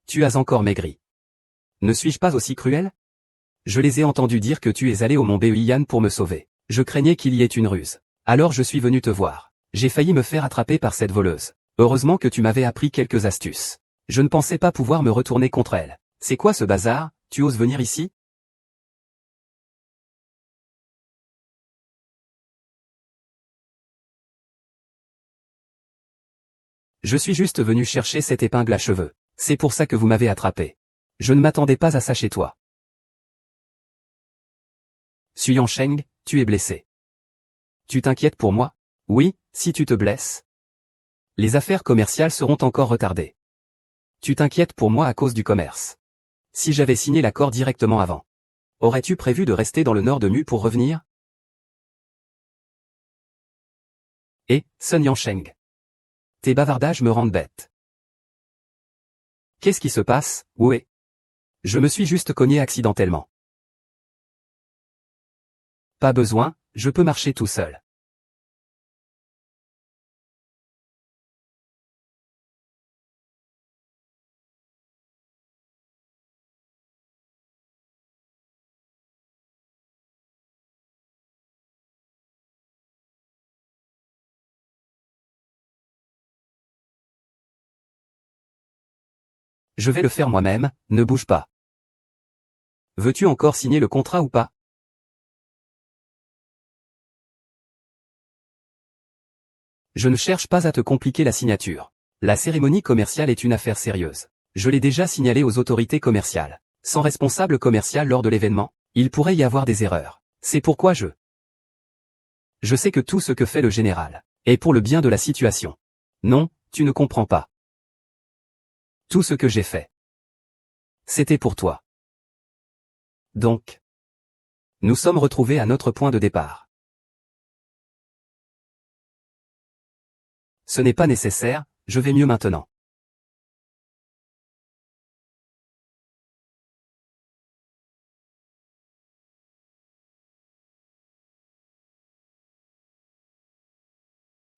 Tu as encore maigri. Ne suis-je pas aussi cruel? Je les ai entendus dire que tu es allé au mont Beiyan pour me sauver. Je craignais qu'il y ait une ruse. Alors je suis venu te voir. J'ai failli me faire attraper par cette voleuse. Heureusement que tu m'avais appris quelques astuces. Je ne pensais pas pouvoir me retourner contre elle. C'est quoi ce bazar? Tu oses venir ici? Je suis juste venu chercher cette épingle à cheveux. C'est pour ça que vous m'avez attrapé. Je ne m'attendais pas à ça chez toi. Xuyan Sheng, tu es blessé. Tu t'inquiètes pour moi? Oui, si tu te blesses. Les affaires commerciales seront encore retardées. Tu t'inquiètes pour moi à cause du commerce. Si j'avais signé l'accord directement avant. Aurais-tu prévu de rester dans le nord de Mu pour revenir? Et, Sun Yansheng. Tes bavardages me rendent bête. Qu'est-ce qui se passe, ouais? Je me suis juste cogné accidentellement. Pas besoin, je peux marcher tout seul. Je vais le faire moi-même, ne bouge pas. Veux-tu encore signer le contrat ou pas? Je ne cherche pas à te compliquer la signature. La cérémonie commerciale est une affaire sérieuse. Je l'ai déjà signalée aux autorités commerciales. Sans responsable commercial lors de l'événement, il pourrait y avoir des erreurs. C'est pourquoi Je sais que tout ce que fait le général est pour le bien de la situation. Non, tu ne comprends pas. Tout ce que j'ai fait, c'était pour toi. Donc, Nous sommes retrouvés à notre point de départ. Ce n'est pas nécessaire, je vais mieux maintenant.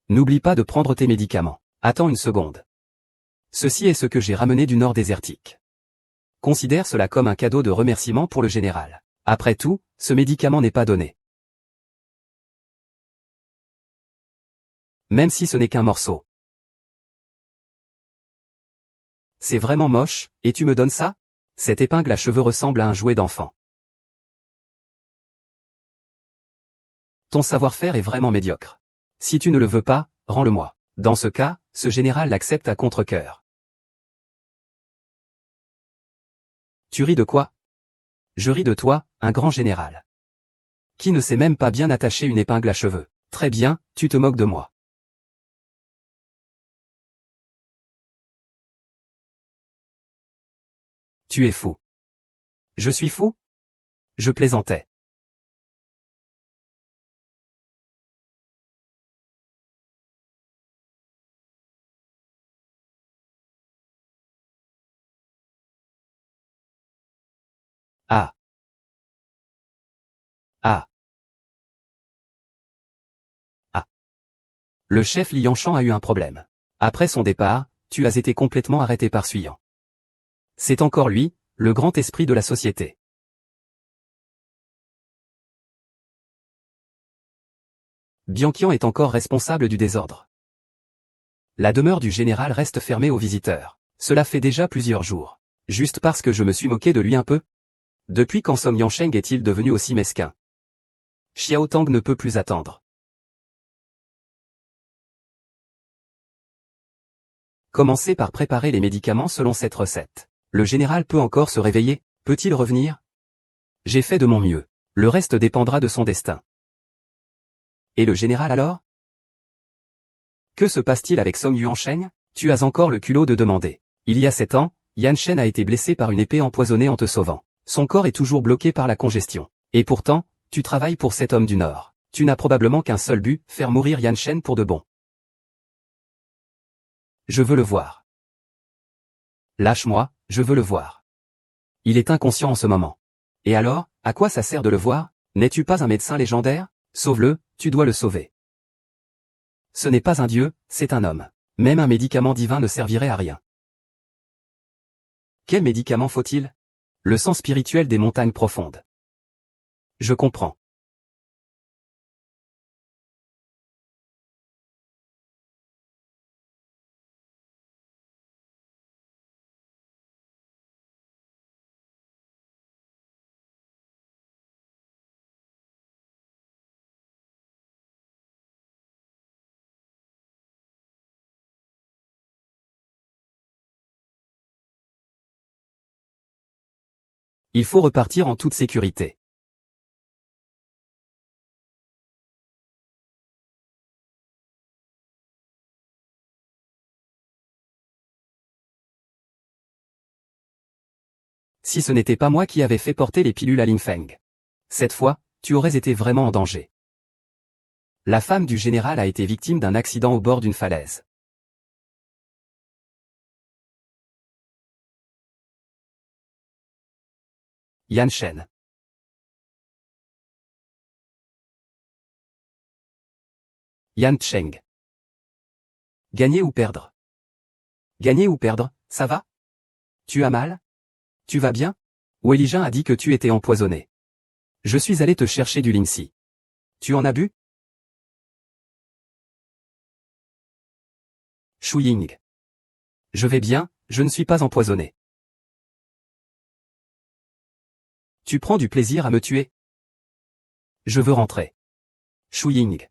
N'oublie pas de prendre tes médicaments. Attends une seconde. Ceci est ce que j'ai ramené du nord désertique. Considère cela comme un cadeau de remerciement pour le général. Après tout, ce médicament n'est pas donné. Même si ce n'est qu'un morceau. C'est vraiment moche, et tu me donnes ça? Cette épingle à cheveux ressemble à un jouet d'enfant. Ton savoir-faire est vraiment médiocre. Si tu ne le veux pas, rends-le-moi. Dans ce cas, ce général l'accepte à contre-cœur. Tu ris de quoi? Je ris de toi, un grand général. Qui ne sait même pas bien attacher une épingle à cheveux. Très bien, tu te moques de moi. Tu es fou. Je suis fou? Je plaisantais. Ah. Ah. Ah. Le chef Lianchan a eu un problème. Après son départ, tu as été complètement arrêté par Suyan. C'est encore lui, le grand esprit de la société. Bianquian est encore responsable du désordre. La demeure du général reste fermée aux visiteurs. Cela fait déjà plusieurs jours. Juste parce que je me suis moqué de lui un peu? Depuis quand Song Yansheng est-il devenu aussi mesquin? Xiao Tang ne peut plus attendre. Commencez par préparer les médicaments selon cette recette. Le général peut encore se réveiller, peut-il revenir? J'ai fait de mon mieux. Le reste dépendra de son destin. Et le général alors? Que se passe-t-il avec Song Yuansheng? Tu as encore le culot de demander. Il y a 7 ans, Yan Shen a été blessé par une épée empoisonnée en te sauvant. Son corps est toujours bloqué par la congestion. Et pourtant, tu travailles pour cet homme du Nord. Tu n'as probablement qu'un seul but, faire mourir Yan Shen pour de bon. Je veux le voir. Lâche-moi, je veux le voir. Il est inconscient en ce moment. Et alors, à quoi ça sert de le voir? N'es-tu pas un médecin légendaire? Sauve-le, tu dois le sauver. Ce n'est pas un dieu, c'est un homme. Même un médicament divin ne servirait à rien. Quel médicament faut-il? Le sang spirituel des montagnes profondes. Je comprends. Il faut repartir en toute sécurité. Si ce n'était pas moi qui avais fait porter les pilules à Lin Feng. Cette fois, tu aurais été vraiment en danger. La femme du général a été victime d'un accident au bord d'une falaise. Yan Shen. Yan Cheng. Gagner ou perdre? Gagner ou perdre, ça va? Tu as mal? Tu vas bien? Weijin a dit que tu étais empoisonné. Je suis allé te chercher du Lingxi. Tu en as bu? Shu Ying. Je vais bien, je ne suis pas empoisonné. Tu prends du plaisir à me tuer? Je veux rentrer. Shu Ying.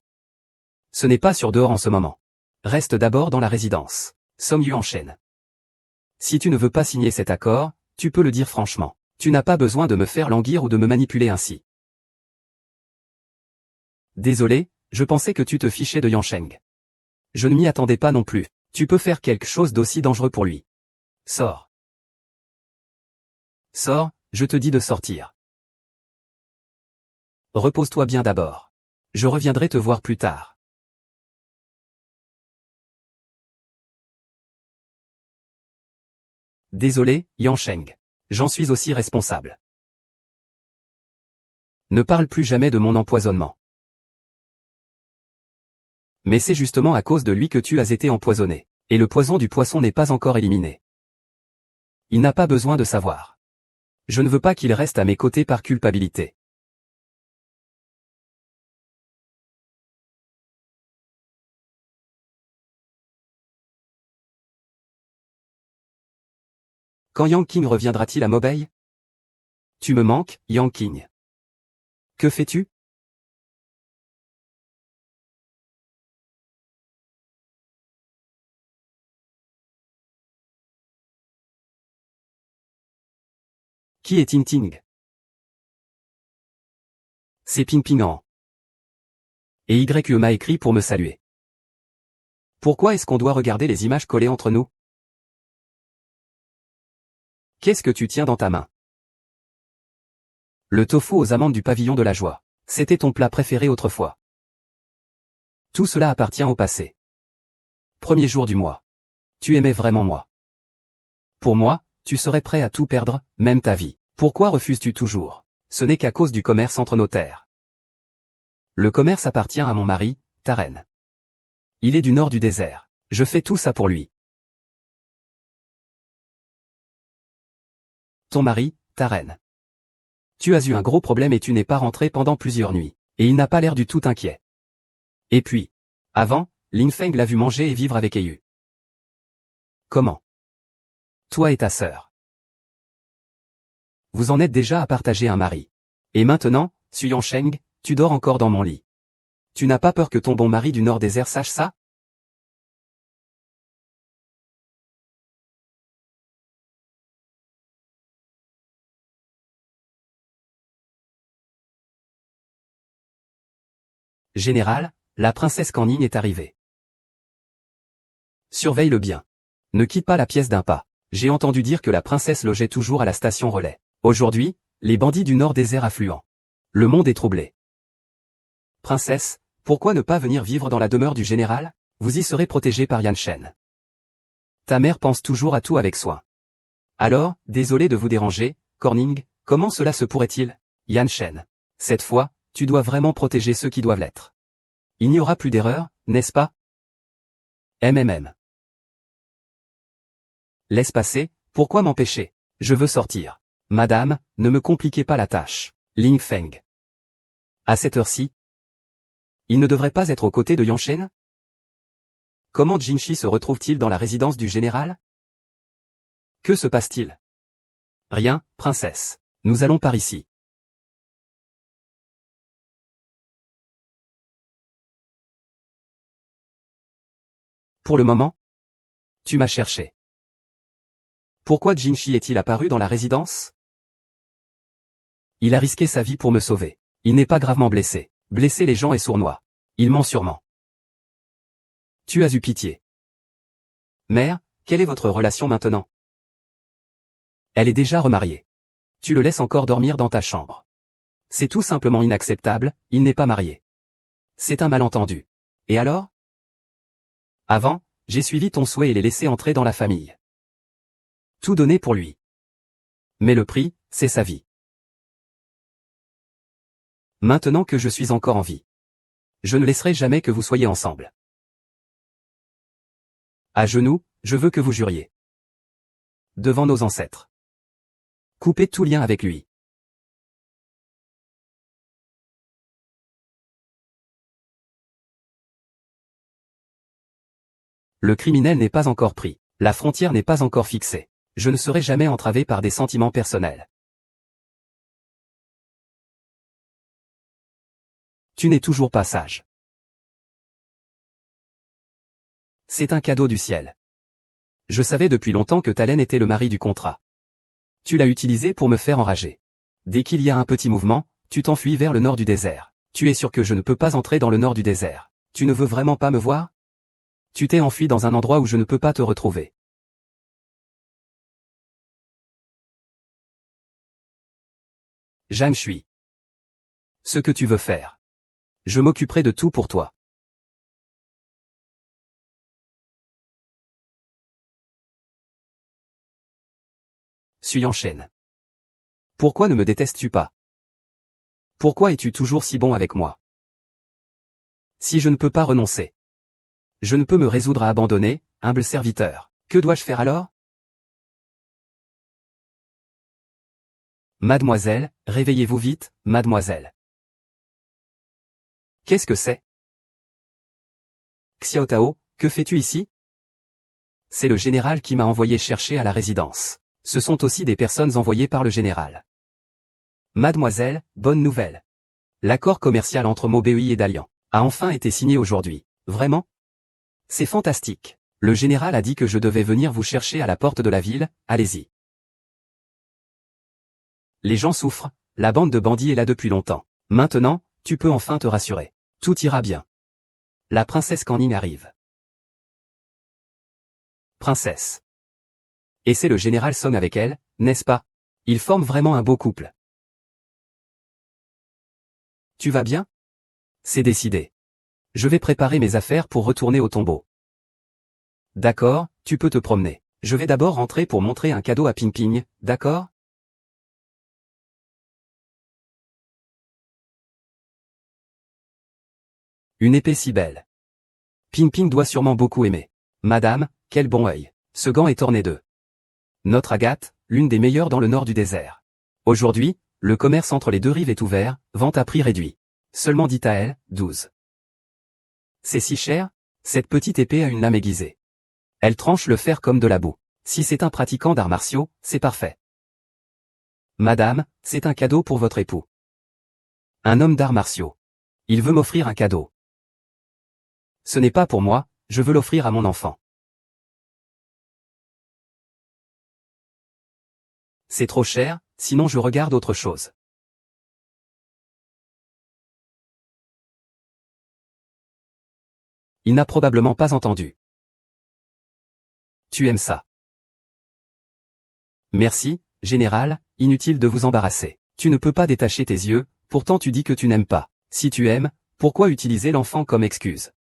Ce n'est pas sur dehors en ce moment. Reste d'abord dans la résidence. Song Yuanchen. Si tu ne veux pas signer cet accord, tu peux le dire franchement. Tu n'as pas besoin de me faire languir ou de me manipuler ainsi. Désolé, je pensais que tu te fichais de Yansheng. Je ne m'y attendais pas non plus. Tu peux faire quelque chose d'aussi dangereux pour lui. Sors. Sors, je te dis de sortir. repose-toi bien d'abord. Je reviendrai te voir plus tard. Désolé, Yansheng. J'en suis aussi responsable. Ne parle plus jamais de mon empoisonnement. Mais c'est justement à cause de lui que tu as été empoisonné. Et le poison du poisson n'est pas encore éliminé. Il n'a pas besoin de savoir. Je ne veux pas qu'il reste à mes côtés par culpabilité. Quand Yang King reviendra-t-il à Mobei? Tu me manques, Yang King. Que fais-tu? Qui est Ting Ting? C'est Ping Pingan. Et YE m'a écrit pour me saluer. Pourquoi est-ce qu'on doit regarder les images collées entre nous? Qu'est-ce que tu tiens dans ta main? Le tofu aux amandes du pavillon de la joie. C'était ton plat préféré autrefois. Tout cela appartient au passé. Premier jour du mois. Tu aimais vraiment moi. Pour moi, tu serais prêt à tout perdre, même ta vie. Pourquoi refuses-tu toujours? Ce n'est qu'à cause du commerce entre nos terres. Le commerce appartient à mon mari, Taren. Il est du nord du désert. Je fais tout ça pour lui. Ton mari, Taren. Tu as eu un gros problème et tu n'es pas rentré pendant plusieurs nuits. Et il n'a pas l'air du tout inquiet. Et puis, avant, Lin Feng l'a vu manger et vivre avec Eyu. Comment? Toi et ta sœur. Vous en êtes déjà à partager un mari. Et maintenant, Su Yansheng, tu dors encore dans mon lit. Tu n'as pas peur que ton bon mari du nord désert sache ça? Général, la princesse Canning est arrivée. Surveille-le bien. Ne quitte pas la pièce d'un pas. J'ai entendu dire que la princesse logeait toujours à la station relais. Aujourd'hui, les bandits du nord désert affluent. Le monde est troublé. Princesse, pourquoi ne pas venir vivre dans la demeure du général? Vous y serez protégée par Yan Shen. Ta mère pense toujours à tout avec soin. Alors, désolé de vous déranger, Corning, comment cela se pourrait-il? Yan Shen. Cette fois, tu dois vraiment protéger ceux qui doivent l'être. Il n'y aura plus d'erreur, n'est-ce pas? MMM. Laisse passer, pourquoi m'empêcher? Je veux sortir. Madame, ne me compliquez pas la tâche. Ling Feng. À cette heure-ci, il ne devrait pas être aux côtés de Yanshen? Comment Jinshi se retrouve-t-il dans la résidence du général? Que se passe-t-il? Rien, princesse. Nous allons par ici. Pour le moment, tu m'as cherché. Pourquoi Jinshi est-il apparu dans la résidence? Il a risqué sa vie pour me sauver. Il n'est pas gravement blessé. Blesser les gens est sournois. Il ment sûrement. Tu as eu pitié. Mère, quelle est votre relation maintenant? Elle est déjà remariée. Tu le laisses encore dormir dans ta chambre. C'est tout simplement inacceptable, il n'est pas marié. C'est un malentendu. Et alors? Avant, j'ai suivi ton souhait et l'ai laissé entrer dans la famille. Tout donné pour lui. Mais le prix, c'est sa vie. Maintenant que je suis encore en vie, je ne laisserai jamais que vous soyez ensemble. À genoux, je veux que vous juriez. Devant nos ancêtres. Coupez tout lien avec lui. Le criminel n'est pas encore pris. La frontière n'est pas encore fixée. Je ne serai jamais entravé par des sentiments personnels. Tu n'es toujours pas sage. C'est un cadeau du ciel. Je savais depuis longtemps que Talen était le mari du contrat. Tu l'as utilisé pour me faire enrager. Dès qu'il y a un petit mouvement, tu t'enfuis vers le nord du désert. Tu es sûr que je ne peux pas entrer dans le nord du désert. Tu ne veux vraiment pas me voir? Tu t'es enfui dans un endroit où je ne peux pas te retrouver. Zhang Shui. Ce que tu veux faire. Je m'occuperai de tout pour toi. Suis en chaîne. Pourquoi ne me détestes-tu pas? Pourquoi es-tu toujours si bon avec moi? Si je ne peux pas renoncer. Je ne peux me résoudre à abandonner, humble serviteur. Que dois-je faire alors? Mademoiselle, réveillez-vous vite, mademoiselle. Qu'est-ce que c'est? Xiao Tao, que fais-tu ici? C'est le général qui m'a envoyé chercher à la résidence. Ce sont aussi des personnes envoyées par le général. Mademoiselle, bonne nouvelle. L'accord commercial entre Mobei et Dalian a enfin été signé aujourd'hui. Vraiment? C'est fantastique. Le général a dit que je devais venir vous chercher à la porte de la ville, allez-y. Les gens souffrent, la bande de bandits est là depuis longtemps. Maintenant, tu peux enfin te rassurer. Tout ira bien. La princesse Canning arrive. Princesse. Et c'est le général Song avec elle, n'est-ce pas? Ils forment vraiment un beau couple. Tu vas bien? C'est décidé. Je vais préparer mes affaires pour retourner au tombeau. D'accord, tu peux te promener. Je vais d'abord rentrer pour montrer un cadeau à Ping Ping, d'accord? Une épée si belle. Ping Ping doit sûrement beaucoup aimer. Madame, quel bon œil. Ce gant est orné d'eux. Notre agate, l'une des meilleures dans le nord du désert. Aujourd'hui, le commerce entre les deux rives est ouvert, vente à prix réduit. Seulement dit à elle, 12. C'est si cher? Cette petite épée a une lame aiguisée. Elle tranche le fer comme de la boue. Si c'est un pratiquant d'arts martiaux, c'est parfait. Madame, c'est un cadeau pour votre époux. Un homme d'arts martiaux. Il veut m'offrir un cadeau. Ce n'est pas pour moi, je veux l'offrir à mon enfant. C'est trop cher, sinon je regarde autre chose. Il n'a probablement pas entendu. Tu aimes ça. Merci, général, inutile de vous embarrasser. Tu ne peux pas détacher tes yeux, pourtant tu dis que tu n'aimes pas. Si tu aimes, pourquoi utiliser l'enfant comme excuse?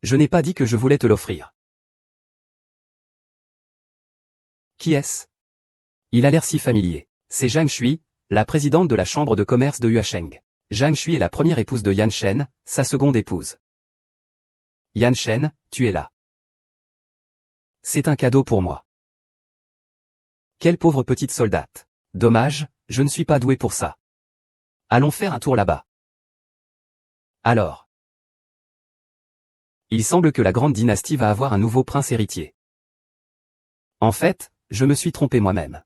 Je n'ai pas dit que je voulais te l'offrir. Qui est-ce? Il a l'air si familier. C'est Zhang Shui, la présidente de la chambre de commerce de Yuasheng. Zhang Shui est la première épouse de Yan Shen, sa seconde épouse. Yan Shen, tu es là. C'est un cadeau pour moi. Quelle pauvre petite soldate. Dommage, je ne suis pas doué pour ça. Allons faire un tour là-bas. Alors. Il semble que la grande dynastie va avoir un nouveau prince héritier. En fait, je me suis trompé moi-même.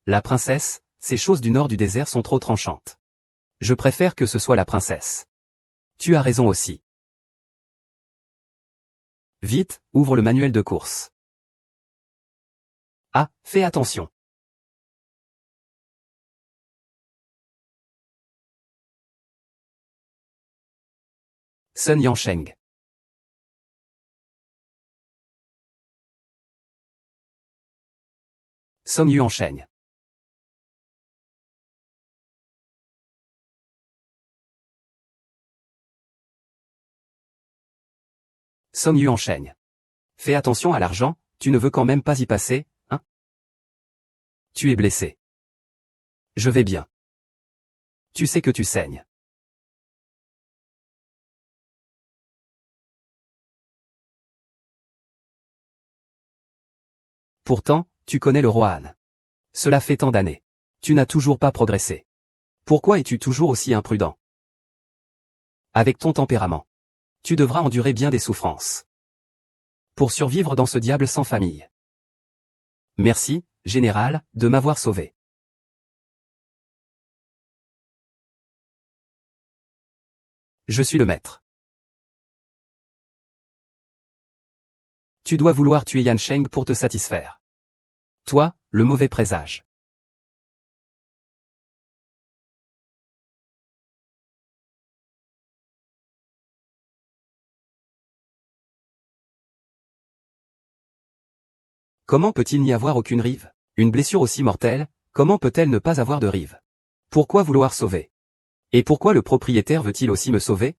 La princesse, ces choses du nord du désert sont trop tranchantes. Je préfère que ce soit la princesse. Tu as raison aussi. Vite, ouvre le manuel de course. Ah, fais attention. Sun Yansheng. Song Yuansheng. Song Yuansheng. Fais attention à l'argent, tu ne veux quand même pas y passer, hein? Tu es blessé. Je vais bien. Tu sais que tu saignes. Pourtant, tu connais le roi Han. Cela fait tant d'années. Tu n'as toujours pas progressé. Pourquoi es-tu toujours aussi imprudent? Avec ton tempérament. Tu devras endurer bien des souffrances. Pour survivre dans ce diable sans famille. Merci, général, de m'avoir sauvé. Je suis le maître. Tu dois vouloir tuer Yan Sheng pour te satisfaire. Toi, le mauvais présage. Comment peut-il n'y avoir aucune rive? Une blessure aussi mortelle, comment peut-elle ne pas avoir de rive? Pourquoi vouloir sauver? Et pourquoi le propriétaire veut-il aussi me sauver?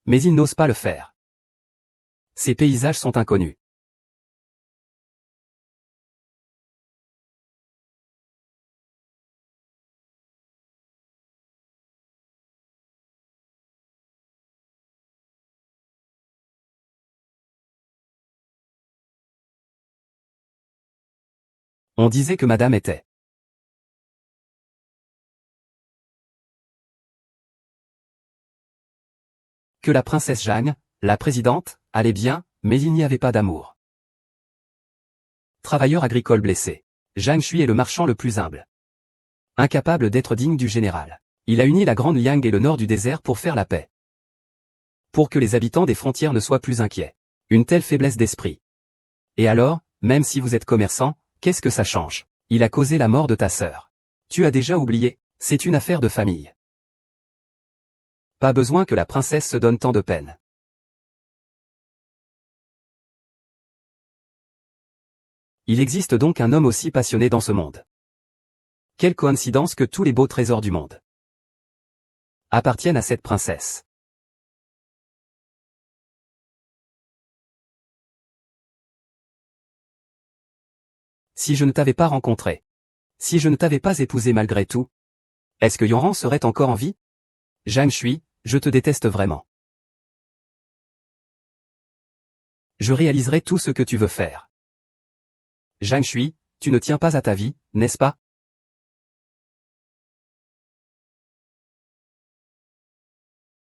Mais il n'ose pas le faire. Ces paysages sont inconnus. On disait que madame était. Que la princesse Jeanne, la présidente, allait bien, mais il n'y avait pas d'amour. Travailleur agricole blessé. Zhang Shui est le marchand le plus humble. Incapable d'être digne du général. Il a uni la Grande Liang et le nord du désert pour faire la paix. Pour que les habitants des frontières ne soient plus inquiets. Une telle faiblesse d'esprit. Et alors, même si vous êtes commerçant, qu'est-ce que ça change? Il a causé la mort de ta sœur. Tu as déjà oublié, c'est une affaire de famille. Pas besoin que la princesse se donne tant de peine. Il existe donc un homme aussi passionné dans ce monde. Quelle coïncidence que tous les beaux trésors du monde appartiennent à cette princesse. Si je ne t'avais pas rencontré, si je ne t'avais pas épousé malgré tout, est-ce que Yoran serait encore en vie? Zhang Shui, je te déteste vraiment. Je réaliserai tout ce que tu veux faire. Zhang Shui, tu ne tiens pas à ta vie, n'est-ce pas?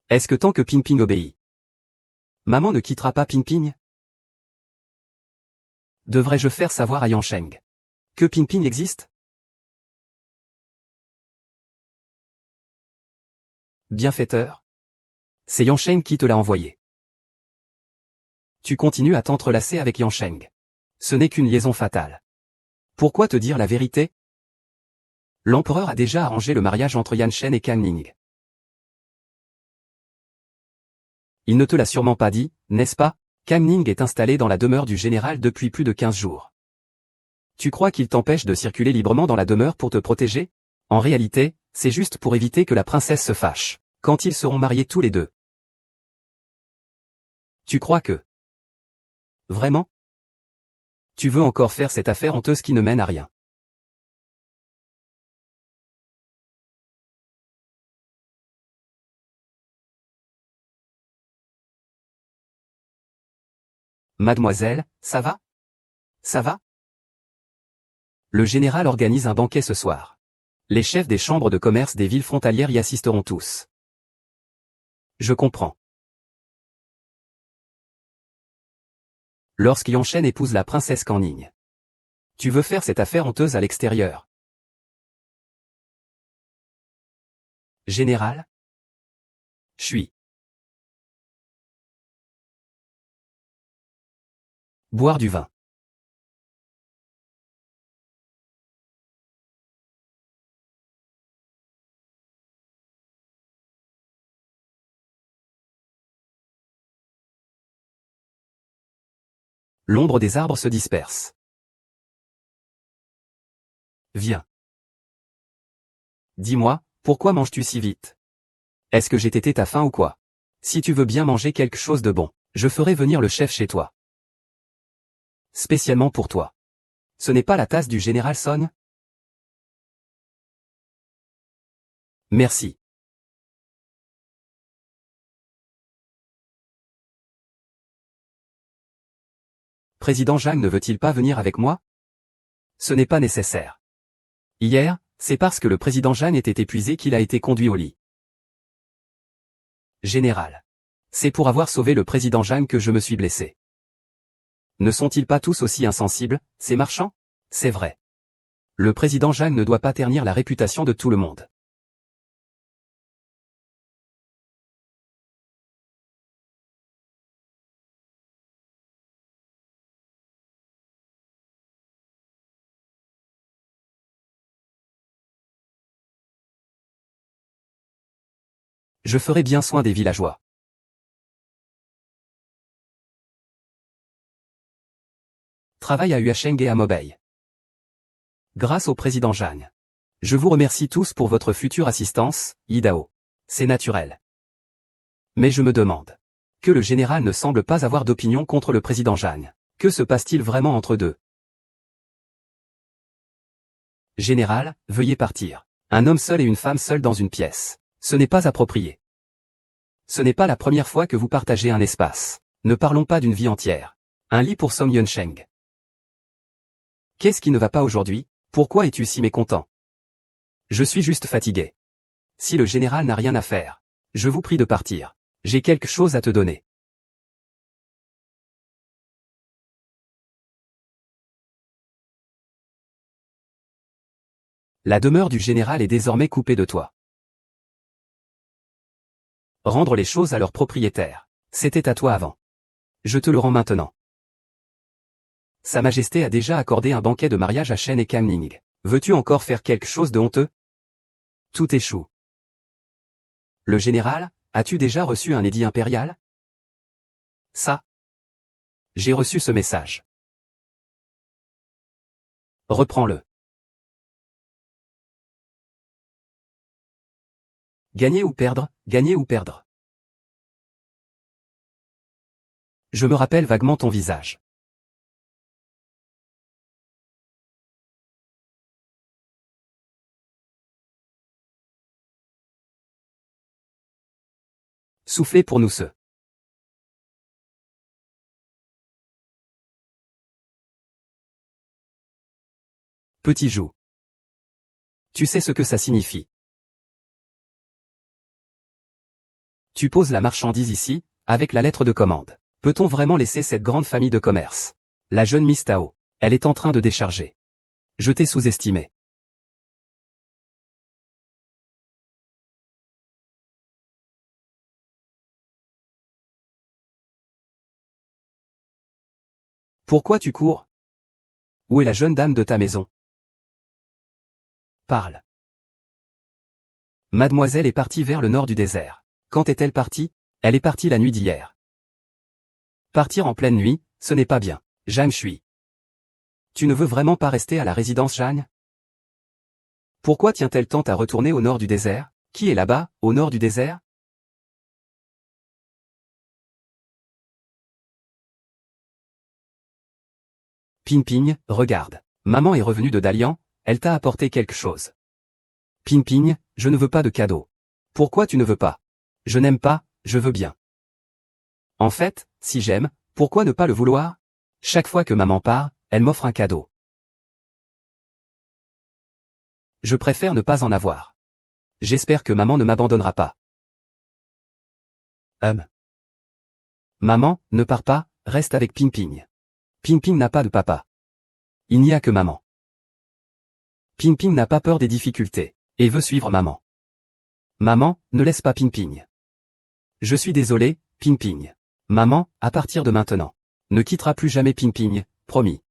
Est-ce que tant que Ping Ping obéit, maman ne quittera pas Ping Ping? Devrais-je faire savoir à Yansheng que Ping Ping existe? Bienfaiteur. C'est Yansheng qui te l'a envoyé. Tu continues à t'entrelacer avec Yansheng. Ce n'est qu'une liaison fatale. Pourquoi te dire la vérité? L'empereur a déjà arrangé le mariage entre Yanshen et Kang Ning. Il ne te l'a sûrement pas dit, n'est-ce pas? Kang Ning est installé dans la demeure du général depuis plus de 15 jours. Tu crois qu'il t'empêche de circuler librement dans la demeure pour te protéger? En réalité, c'est juste pour éviter que la princesse se fâche, quand ils seront mariés tous les deux. Tu crois que... Vraiment? Tu veux encore faire cette affaire honteuse qui ne mène à rien. Mademoiselle, ça va? Ça va? Le général organise un banquet ce soir. Les chefs des chambres de commerce des villes frontalières y assisteront tous. Je comprends. Lorsqu'Yanshen épouse la princesse Canning. Tu veux faire cette affaire honteuse à l'extérieur. Général? Shui. Boire du vin. L'ombre des arbres se disperse. Viens. Dis-moi, pourquoi manges-tu si vite? Est-ce que j'ai tété ta faim ou quoi? Si tu veux bien manger quelque chose de bon, je ferai venir le chef chez toi. Spécialement pour toi. Ce n'est pas la tasse du général Son? Merci. Président Zhang ne veut-il pas venir avec moi? Ce n'est pas nécessaire. Hier, c'est parce que le président Zhang était épuisé qu'il a été conduit au lit. Général. C'est pour avoir sauvé le président Zhang que je me suis blessé. Ne sont-ils pas tous aussi insensibles, ces marchands? C'est vrai. Le président Zhang ne doit pas ternir la réputation de tout le monde. Je ferai bien soin des villageois. Travaille à Huacheng et à Mobei. Grâce au président Zhang. Je vous remercie tous pour votre future assistance, Yidao. C'est naturel. Mais je me demande. Que le général ne semble pas avoir d'opinion contre le président Zhang. Que se passe-t-il vraiment entre deux? Général, veuillez partir. Un homme seul et une femme seule dans une pièce. Ce n'est pas approprié. Ce n'est pas la première fois que vous partagez un espace. Ne parlons pas d'une vie entière. Un lit pour Song Yunsheng. Qu'est-ce qui ne va pas aujourd'hui? Pourquoi es-tu si mécontent? Je suis juste fatigué. Si le général n'a rien à faire, je vous prie de partir. J'ai quelque chose à te donner. La demeure du général est désormais coupée de toi. Rendre les choses à leur propriétaire. C'était à toi avant. Je te le rends maintenant. Sa Majesté a déjà accordé un banquet de mariage à Shen et Kang Ning. Veux-tu encore faire quelque chose de honteux? Tout échoue. Le général, as-tu déjà reçu un édit impérial? Ça. J'ai reçu ce message. Reprends-le. Gagner ou perdre, gagner ou perdre. Je me rappelle vaguement ton visage. Soufflez pour nous ceux. Petit joug. Tu sais ce que ça signifie. Tu poses la marchandise ici, avec la lettre de commande. Peut-on vraiment laisser cette grande famille de commerce? La jeune Miss Tao. Elle est en train de décharger. Je t'ai sous-estimé. Pourquoi tu cours? Où est la jeune dame de ta maison? Parle. Mademoiselle est partie vers le nord du désert. Quand est-elle partie? Elle est partie la nuit d'hier. Partir en pleine nuit, ce n'est pas bien. Zhang Shui. Tu ne veux vraiment pas rester à la résidence Zhang? Pourquoi tient-elle tant à retourner au nord du désert? Qui est là-bas, au nord du désert? Ping Ping, regarde. Maman est revenue de Dalian, elle t'a apporté quelque chose. Ping Ping, je ne veux pas de cadeau. Pourquoi tu ne veux pas? Je n'aime pas, je veux bien. En fait, si j'aime, pourquoi ne pas le vouloir? Chaque fois que maman part, elle m'offre un cadeau. Je préfère ne pas en avoir. J'espère que maman ne m'abandonnera pas. Maman, ne pars pas, reste avec Ping Ping. Ping Ping n'a pas de papa. Il n'y a que maman. Ping Ping n'a pas peur des difficultés, et veut suivre maman. Maman, ne laisse pas Ping Ping. Je suis désolé, Ping Ping. Maman, à partir de maintenant, ne quittera plus jamais Ping Ping, promis.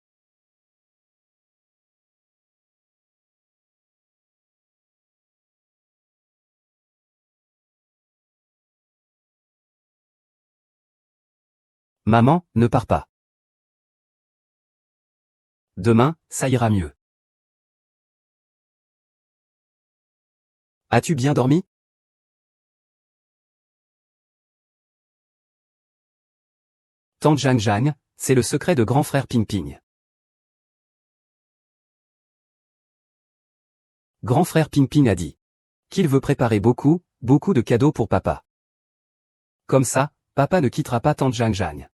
Maman, ne pars pas. Demain, ça ira mieux. As-tu bien dormi? Tante Zhang Zhang, c'est le secret de grand frère Ping Ping. Grand frère Ping Ping a dit qu'il veut préparer beaucoup de cadeaux pour papa. Comme ça, papa ne quittera pas tante Zhang Zhang.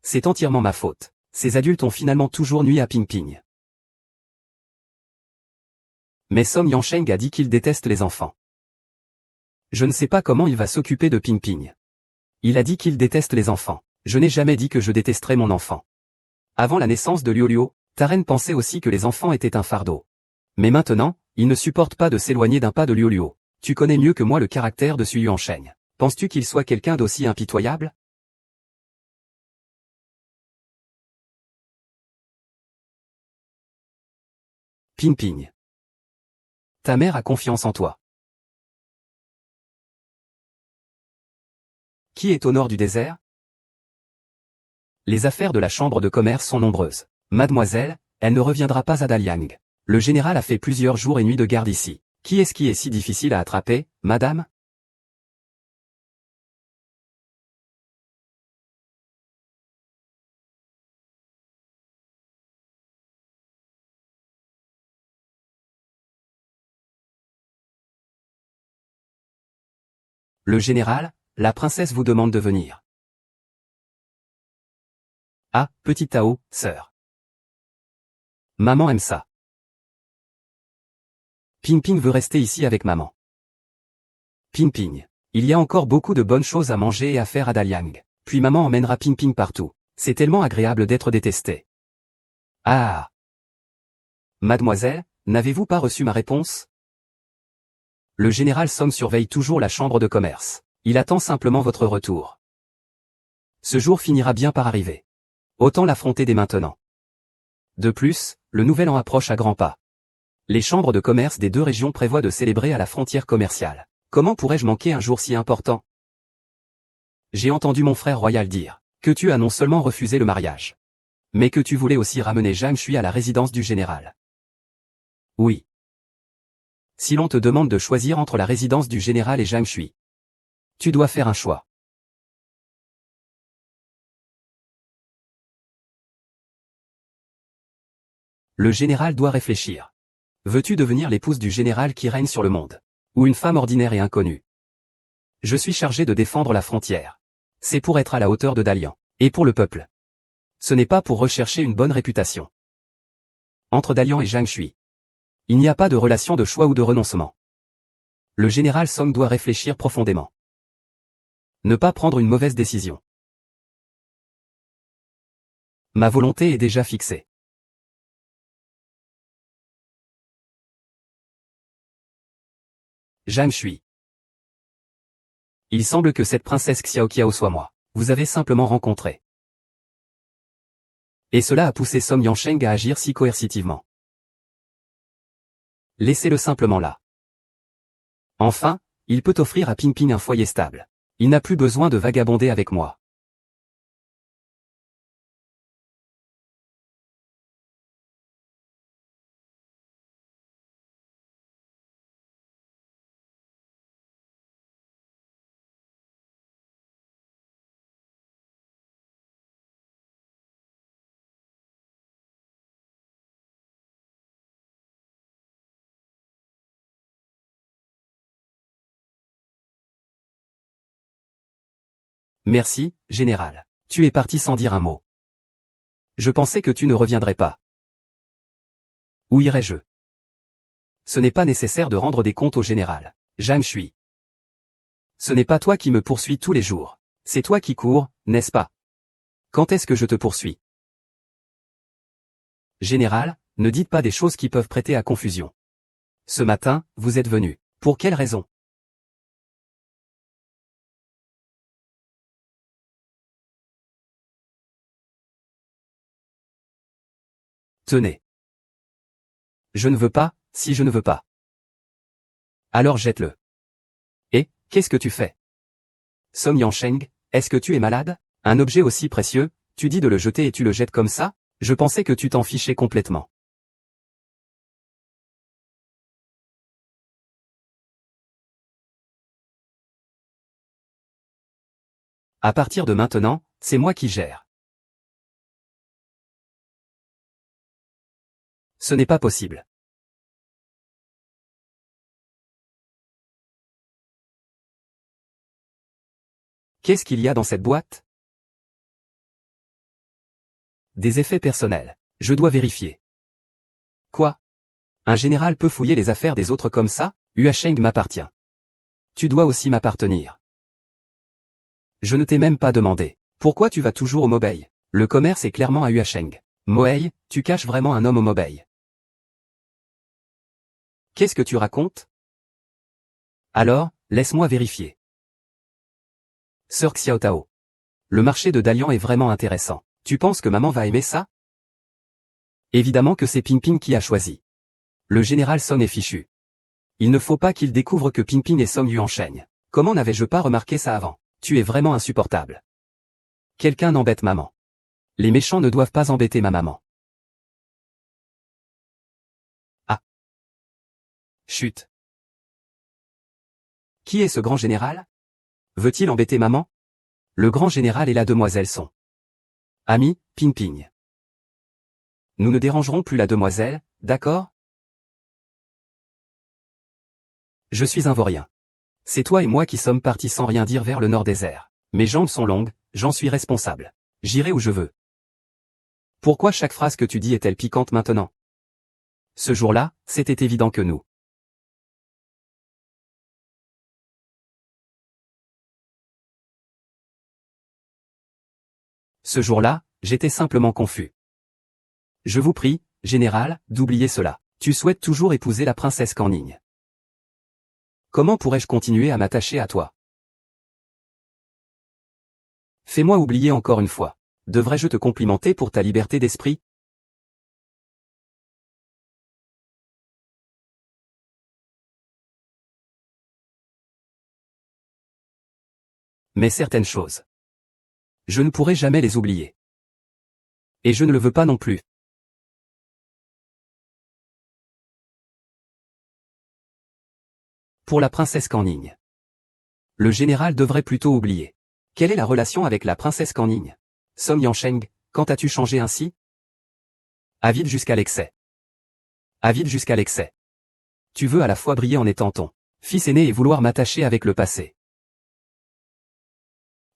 C'est entièrement ma faute. Ces adultes ont finalement toujours nui à Ping Ping. Mais Song Yansheng a dit qu'il déteste les enfants. Je ne sais pas comment il va s'occuper de Ping Ping. Il a dit qu'il déteste les enfants. Je n'ai jamais dit que je détesterais mon enfant. Avant la naissance de Liu Liu, ta reine pensait aussi que les enfants étaient un fardeau. Mais maintenant, il ne supporte pas de s'éloigner d'un pas de Liu Liu. Tu connais mieux que moi le caractère de Su Yuansheng. Penses-tu qu'il soit quelqu'un d'aussi impitoyable? Ping Ping. Ta mère a confiance en toi. Qui est au nord du désert? Les affaires de la chambre de commerce sont nombreuses. Mademoiselle, elle ne reviendra pas à Daliang. Le général a fait plusieurs jours et nuits de garde ici. Qui est si difficile à attraper, madame? Le général, la princesse vous demande de venir. Ah, petite Tao, sœur. Maman aime ça. Ping Ping veut rester ici avec maman. Ping Ping. Il y a encore beaucoup de bonnes choses à manger et à faire à Daliang. Puis maman emmènera Ping Ping partout. C'est tellement agréable d'être détesté. Ah. Mademoiselle, n'avez-vous pas reçu ma réponse? Le général Song surveille toujours la chambre de commerce. Il attend simplement votre retour. Ce jour finira bien par arriver. Autant l'affronter dès maintenant. De plus, le nouvel an approche à grands pas. Les chambres de commerce des deux régions prévoient de célébrer à la frontière commerciale. Comment pourrais-je manquer un jour si important? J'ai entendu mon frère royal dire que tu as non seulement refusé le mariage, mais que tu voulais aussi ramener Zhang Shui à la résidence du général. Oui. Si l'on te demande de choisir entre la résidence du général et Zhang Shui, tu dois faire un choix. Le général doit réfléchir. Veux-tu devenir l'épouse du général qui règne sur le monde? Ou une femme ordinaire et inconnue? Je suis chargé de défendre la frontière. C'est pour être à la hauteur de Dalian. Et pour le peuple. Ce n'est pas pour rechercher une bonne réputation. Entre Dalian et Zhang Shui, il n'y a pas de relation de choix ou de renoncement. Le général Song doit réfléchir profondément. Ne pas prendre une mauvaise décision. Ma volonté est déjà fixée. Zhang Shui. Il semble que cette princesse Xiaoqiao soit moi. Vous avez simplement rencontré. Et cela a poussé Song Yansheng à agir si coercitivement. Laissez-le simplement là. Enfin, il peut offrir à Ping Ping un foyer stable. Il n'a plus besoin de vagabonder avec moi. Merci, général. Tu es parti sans dire un mot. Je pensais que tu ne reviendrais pas. Où irais-je? Ce n'est pas nécessaire de rendre des comptes au général. Zhang Shui. Ce n'est pas toi qui me poursuis tous les jours. C'est toi qui cours, n'est-ce pas? Quand est-ce que je te poursuis? Général, ne dites pas des choses qui peuvent prêter à confusion. Ce matin, vous êtes venu. Pour quelle raison? Tenez. Je ne veux pas, si je ne veux pas. Alors jette-le. Et, qu'est-ce que tu fais? Song Yansheng, est-ce que tu es malade? Un objet aussi précieux, tu dis de le jeter et tu le jettes comme ça? Je pensais que tu t'en fichais complètement. À partir de maintenant, c'est moi qui gère. Ce n'est pas possible. Qu'est-ce qu'il y a dans cette boîte? Des effets personnels. Je dois vérifier. Quoi? Un général peut fouiller les affaires des autres comme ça? Huasheng m'appartient. Tu dois aussi m'appartenir. Je ne t'ai même pas demandé. Pourquoi tu vas toujours au Mobei? Le commerce est clairement à Huasheng. Moei, tu caches vraiment un homme au Mobei. Qu'est-ce que tu racontes? Alors, laisse-moi vérifier. Sœur Xiaotao. Le marché de Dalian est vraiment intéressant. Tu penses que maman va aimer ça? Évidemment que c'est Ping Ping qui a choisi. Le général Song est fichu. Il ne faut pas qu'il découvre que Ping Ping et Song Yuansheng. Comment n'avais-je pas remarqué ça avant? Tu es vraiment insupportable. Quelqu'un n'embête maman. Les méchants ne doivent pas embêter ma maman. Chut. Qui est ce grand général? Veut-il embêter maman? Le grand général et la demoiselle sont amis, Ping Ping. Nous ne dérangerons plus la demoiselle, d'accord? Je suis un vaurien. C'est toi et moi qui sommes partis sans rien dire vers le nord désert. Mes jambes sont longues, j'en suis responsable. J'irai où je veux. Pourquoi chaque phrase que tu dis est-elle piquante maintenant? Ce jour-là, c'était évident que nous. Ce jour-là, j'étais simplement confus. Je vous prie, général, d'oublier cela. Tu souhaites toujours épouser la princesse Canning. Comment pourrais-je continuer à m'attacher à toi? Fais-moi oublier encore une fois. Devrais-je te complimenter pour ta liberté d'esprit? Mais certaines choses. Je ne pourrai jamais les oublier. Et je ne le veux pas non plus. Pour la princesse Canning. Le général devrait plutôt oublier. Quelle est la relation avec la princesse Canning? Song Yansheng, quand as-tu changé ainsi? Avide jusqu'à l'excès. Avide jusqu'à l'excès. Tu veux à la fois briller en étant ton fils aîné et vouloir m'attacher avec le passé.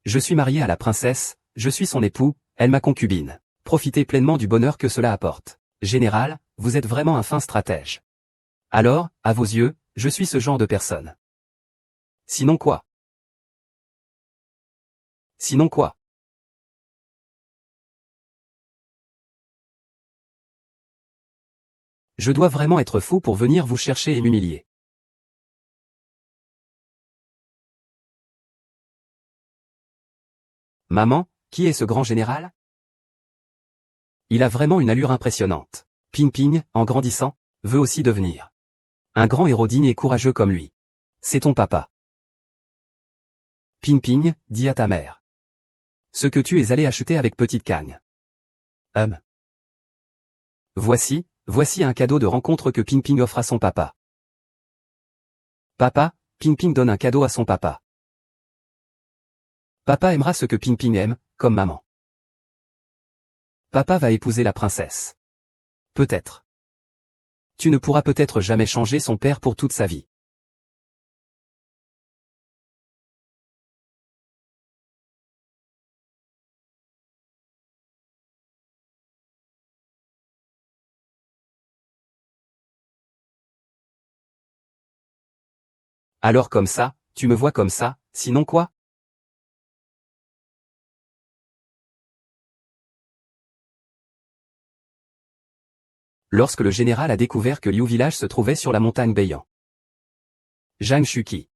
Je suis marié à la princesse, je suis son époux, elle ma concubine. Profitez pleinement du bonheur que cela apporte. Général, vous êtes vraiment un fin stratège. Alors, à vos yeux, je suis ce genre de personne. Sinon quoi? Sinon quoi? Je dois vraiment être fou pour venir vous chercher et m'humilier. Maman, qui est ce grand général? Il a vraiment une allure impressionnante. Ping Ping, en grandissant, veut aussi devenir un grand héros digne et courageux comme lui. C'est ton papa. Ping Ping, dis à ta mère. Ce que tu es allé acheter avec Petite Cagne. Voici un cadeau de rencontre que Ping Ping offre à son papa. Papa, Ping Ping donne un cadeau à son papa. Papa aimera ce que Ping Ping aime, comme maman. Papa va épouser la princesse. Peut-être. Tu ne pourras peut-être jamais changer son père pour toute sa vie. Alors comme ça, tu me vois comme ça, sinon quoi? Lorsque le général a découvert que Liu Village se trouvait sur la montagne Beiyan. Zhang Shuqi.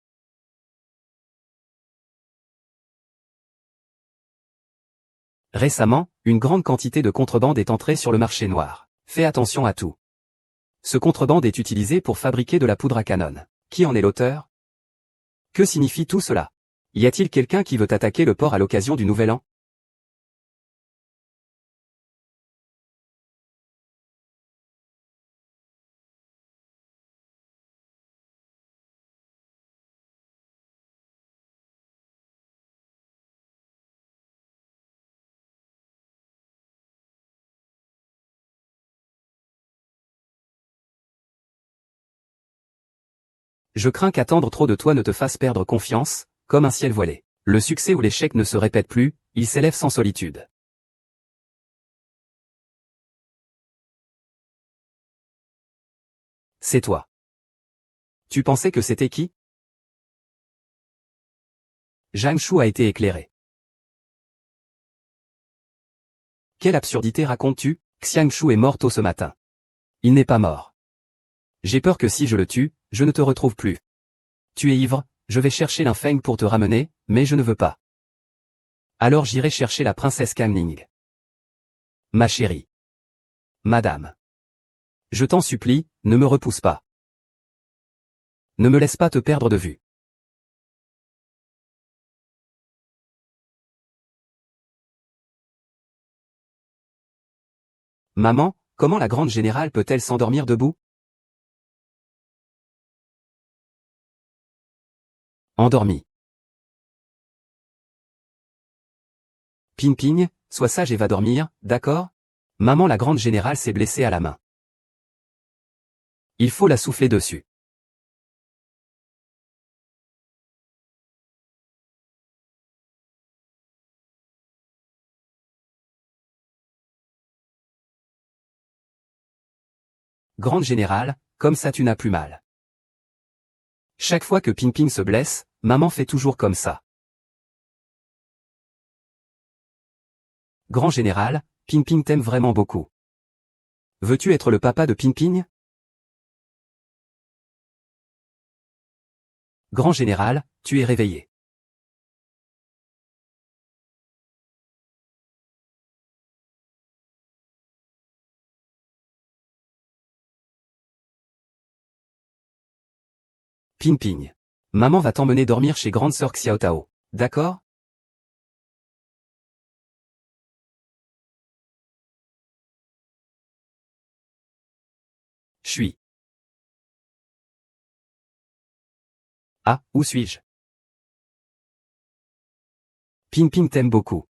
Récemment, une grande quantité de contrebande est entrée sur le marché noir. Fais attention à tout. Ce contrebande est utilisé pour fabriquer de la poudre à canon. Qui en est l'auteur? Que signifie tout cela? Y a-t-il quelqu'un qui veut attaquer le port à l'occasion du Nouvel An? Je crains qu'attendre trop de toi ne te fasse perdre confiance, comme un ciel voilé. Le succès ou l'échec ne se répète plus, il s'élève sans solitude. C'est toi. Tu pensais que c'était qui? Zhang Shu a été éclairé. Quelle absurdité racontes-tu? Xiang Shu est mort tôt ce matin. Il n'est pas mort. J'ai peur que si je le tue, je ne te retrouve plus. Tu es ivre, je vais chercher l'infeng pour te ramener, mais je ne veux pas. Alors j'irai chercher la princesse Kangling. Ma chérie. Madame. Je t'en supplie, ne me repousse pas. Ne me laisse pas te perdre de vue. Maman, comment la grande générale peut-elle s'endormir debout? Endormi. Ping Ping, sois sage et va dormir, d'accord? Maman la grande générale s'est blessée à la main. Il faut la souffler dessus. Grande générale, comme ça tu n'as plus mal. Chaque fois que Ping Ping se blesse, maman fait toujours comme ça. Grand général, Ping Ping t'aime vraiment beaucoup. Veux-tu être le papa de Ping Ping? Grand général, tu es réveillé. Ping Ping. Maman va t'emmener dormir chez grande sœur Xiao Tao. D'accord? Suis. Ah, où suis-je? Ping Ping t'aime beaucoup.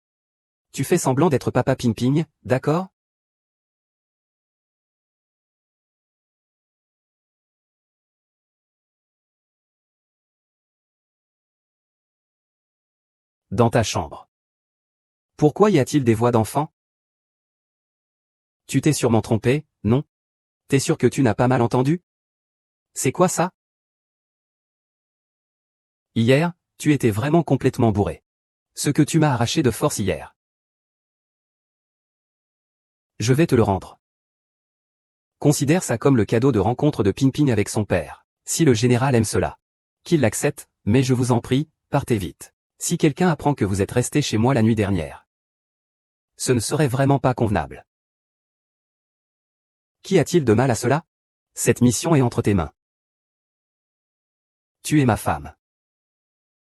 Tu fais semblant d'être papa Ping Ping, d'accord? Dans ta chambre. Pourquoi y a-t-il des voix d'enfants? Tu t'es sûrement trompé, non? T'es sûr que tu n'as pas mal entendu? C'est quoi ça? Hier, tu étais vraiment complètement bourré. Ce que tu m'as arraché de force hier. Je vais te le rendre. Considère ça comme le cadeau de rencontre de Ping Ping avec son père. Si le général aime cela. Qu'il l'accepte, mais je vous en prie, partez vite. Si quelqu'un apprend que vous êtes resté chez moi la nuit dernière. Ce ne serait vraiment pas convenable. Qu'y a-t-il de mal à cela? Cette mission est entre tes mains. Tu es ma femme.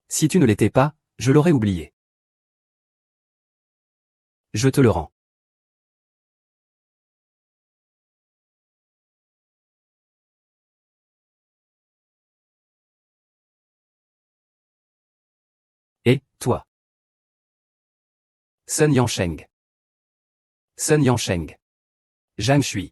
Si tu ne l'étais pas, je l'aurais oublié. Je te le rends. Et, toi? Sun Yansheng. Sun Yansheng. Zhang Shui.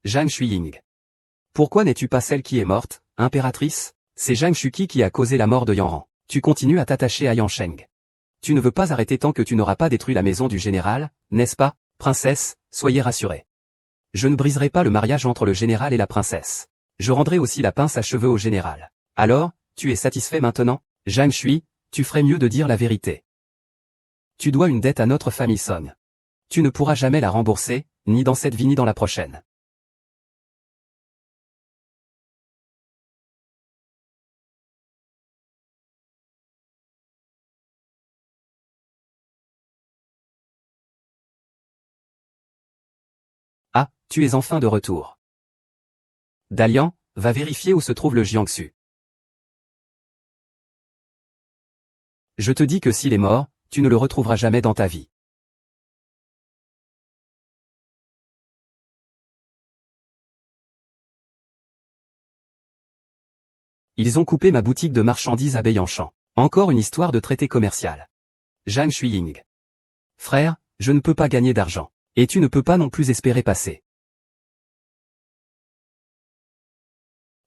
Zhang Shuiying. Pourquoi n'es-tu pas celle qui est morte, impératrice? C'est Zhang Shuqi qui a causé la mort de Yanran. Tu continues à t'attacher à Yansheng. Tu ne veux pas arrêter tant que tu n'auras pas détruit la maison du général, n'est-ce pas, princesse? Soyez rassurée. Je ne briserai pas le mariage entre le général et la princesse. Je rendrai aussi la pince à cheveux au général. Alors, tu es satisfait maintenant? Zhang Shui, tu ferais mieux de dire la vérité. Tu dois une dette à notre famille Song. Tu ne pourras jamais la rembourser, ni dans cette vie ni dans la prochaine. Ah, tu es enfin de retour. Dalian, va vérifier où se trouve le Jiangsu. Je te dis que s'il est mort, tu ne le retrouveras jamais dans ta vie. Ils ont coupé ma boutique de marchandises à Beyanchan. Encore une histoire de traité commercial. Zhang Shuiying. Frère, je ne peux pas gagner d'argent. Et tu ne peux pas non plus espérer passer.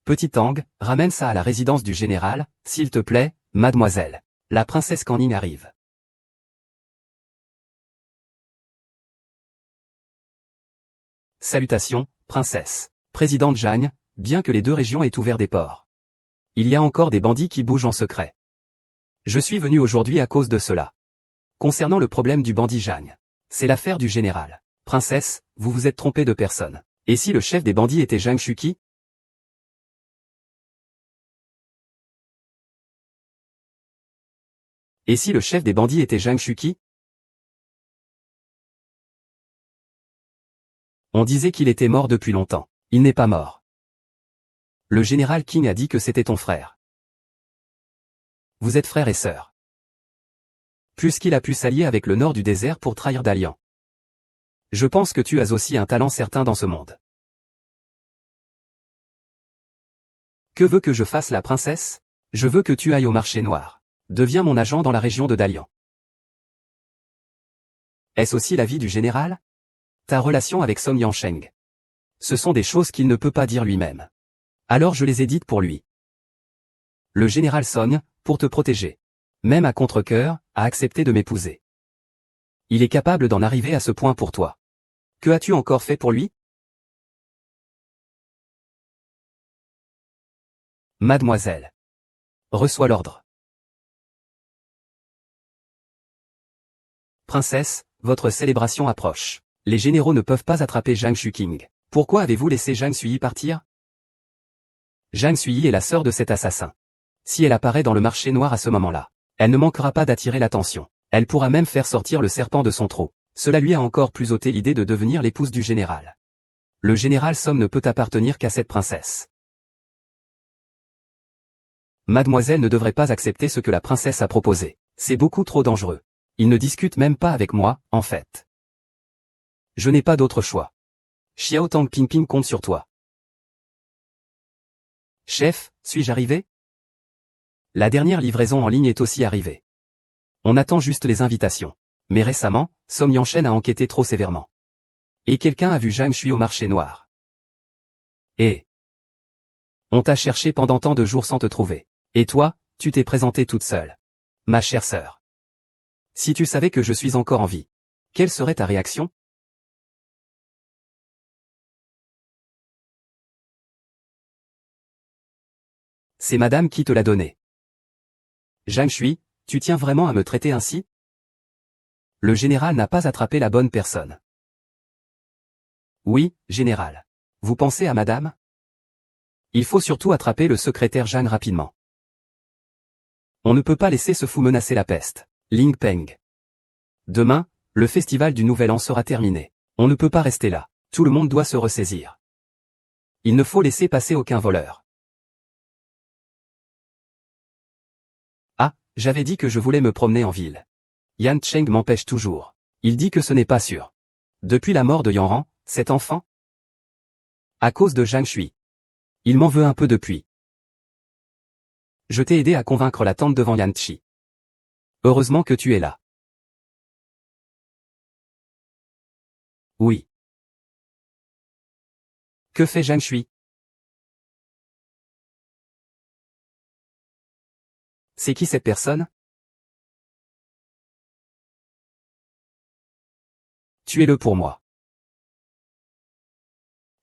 Petit Tang, ramène ça à la résidence du général, s'il te plaît, mademoiselle. La princesse Canning arrive. Salutations, princesse. Présidente Zhang, bien que les deux régions aient ouvert des ports. Il y a encore des bandits qui bougent en secret. Je suis venu aujourd'hui à cause de cela. Concernant le problème du bandit Zhang. C'est l'affaire du général. Princesse, vous vous êtes trompée de personne. Et si le chef des bandits était Zhang Shuqi? Et si le chef des bandits était Zhang Shuqi? On disait qu'il était mort depuis longtemps. Il n'est pas mort. Le général King a dit que c'était ton frère. Vous êtes frères et sœurs. Puisqu'il a pu s'allier avec le nord du désert pour trahir Dalian. Je pense que tu as aussi un talent certain dans ce monde. Que veut que je fasse la princesse? Je veux que tu ailles au marché noir. Deviens mon agent dans la région de Dalian. Est-ce aussi l'avis du général? Ta relation avec Song Yansheng. Ce sont des choses qu'il ne peut pas dire lui-même. Alors je les ai dites pour lui. Le général Song, pour te protéger. Même à contre-cœur, a accepté de m'épouser. Il est capable d'en arriver à ce point pour toi. Que as-tu encore fait pour lui? Mademoiselle. Reçois l'ordre. Princesse, votre célébration approche. Les généraux ne peuvent pas attraper Zhang Xuqing. Pourquoi avez-vous laissé Zhang Suyi partir? Zhang Suyi est la sœur de cet assassin. Si elle apparaît dans le marché noir à ce moment-là, elle ne manquera pas d'attirer l'attention. Elle pourra même faire sortir le serpent de son trou. Cela lui a encore plus ôté l'idée de devenir l'épouse du général. Le général Song ne peut appartenir qu'à cette princesse. Mademoiselle ne devrait pas accepter ce que la princesse a proposé. C'est beaucoup trop dangereux. Il ne discute même pas avec moi, en fait. Je n'ai pas d'autre choix. Xiao Tang Pingping compte sur toi. Chef, suis-je arrivé? La dernière livraison en ligne est aussi arrivée. On attend juste les invitations. Mais récemment, Song Yansheng a enquêté trop sévèrement. Et quelqu'un a vu Zhang Shui au marché noir. Et on t'a cherché pendant tant de jours sans te trouver. Et toi, tu t'es présentée toute seule. Ma chère sœur. Si tu savais que je suis encore en vie, quelle serait ta réaction? C'est madame qui te l'a donné. Zhang Shui, tu tiens vraiment à me traiter ainsi? Le général n'a pas attrapé la bonne personne. Oui, général. Vous pensez à madame? Il faut surtout attraper le secrétaire Zhang rapidement. On ne peut pas laisser ce fou menacer la peste. Ling Peng. Demain, le festival du Nouvel An sera terminé. On ne peut pas rester là. Tout le monde doit se ressaisir. Il ne faut laisser passer aucun voleur. Ah, j'avais dit que je voulais me promener en ville. Yan Cheng m'empêche toujours. Il dit que ce n'est pas sûr. Depuis la mort de Yan Ran, cet enfant? À cause de Zhang Shui. Il m'en veut un peu depuis. Je t'ai aidé à convaincre la tante devant Yan Chi. Heureusement que tu es là. Oui. Que fait Zhang Shui? C'est qui cette personne? Tuez-le pour moi.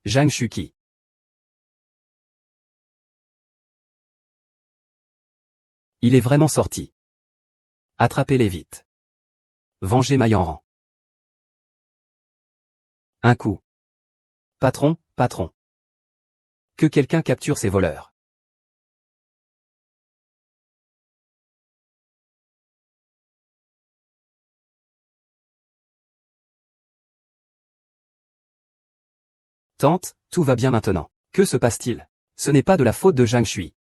Zhang Shuqi. Il est vraiment sorti. Attrapez-les vite. Vengez Ma Yanran. Un coup. Patron, patron. Que quelqu'un capture ces voleurs. Tante, tout va bien maintenant. Que se passe-t-il? Ce n'est pas de la faute de Zhang Shui.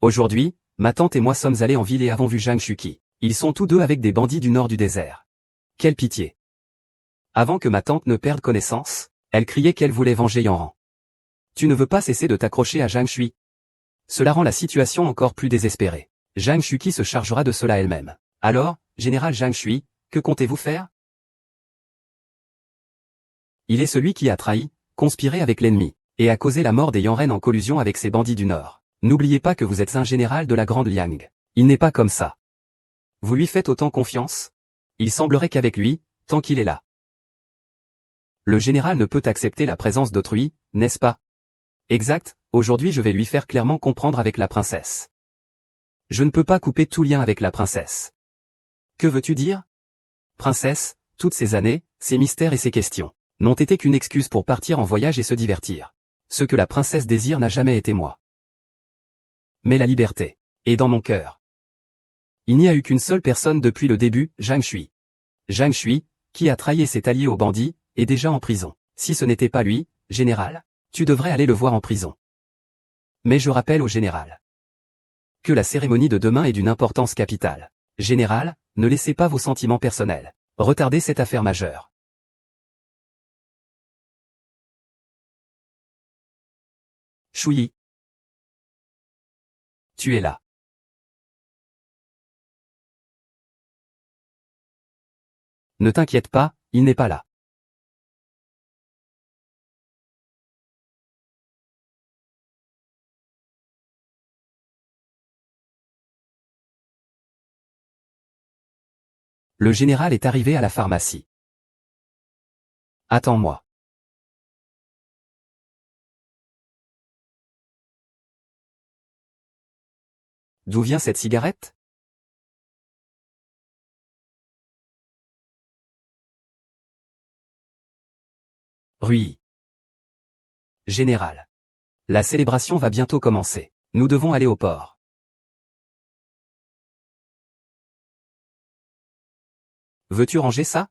Aujourd'hui, ma tante et moi sommes allés en ville et avons vu Zhang Xuqi. Ils sont tous deux avec des bandits du nord du désert. Quelle pitié. Avant que ma tante ne perde connaissance, elle criait qu'elle voulait venger Yanran. Tu ne veux pas cesser de t'accrocher à Zhang Shui. Cela rend la situation encore plus désespérée. Zhang Xuqi se chargera de cela elle-même. Alors, général Zhang Shui, que comptez-vous faire? Il est celui qui a trahi, conspiré avec l'ennemi, et a causé la mort des Yanren en collusion avec ces bandits du Nord. N'oubliez pas que vous êtes un général de la Grande Liang. Il n'est pas comme ça. Vous lui faites autant confiance? Il semblerait qu'avec lui, tant qu'il est là. Le général ne peut accepter la présence d'autrui, n'est-ce pas? Exact, aujourd'hui je vais lui faire clairement comprendre avec la princesse. Je ne peux pas couper tout lien avec la princesse. Que veux-tu dire? Princesse, toutes ces années, ces mystères et ces questions n'ont été qu'une excuse pour partir en voyage et se divertir. Ce que la princesse désire n'a jamais été moi. Mais la liberté est dans mon cœur. Il n'y a eu qu'une seule personne depuis le début, Zhang Shui. Zhang Shui, qui a trahi et s'est allié aux bandits, est déjà en prison. Si ce n'était pas lui, général, tu devrais aller le voir en prison. Mais je rappelle au général que la cérémonie de demain est d'une importance capitale. Général, ne laissez pas vos sentiments personnels retarder cette affaire majeure. Chouyi. Tu es là. Ne t'inquiète pas, il n'est pas là. Le général est arrivé à la pharmacie. Attends-moi. D'où vient cette cigarette? Rui. Général. La célébration va bientôt commencer. Nous devons aller au port. Veux-tu ranger ça?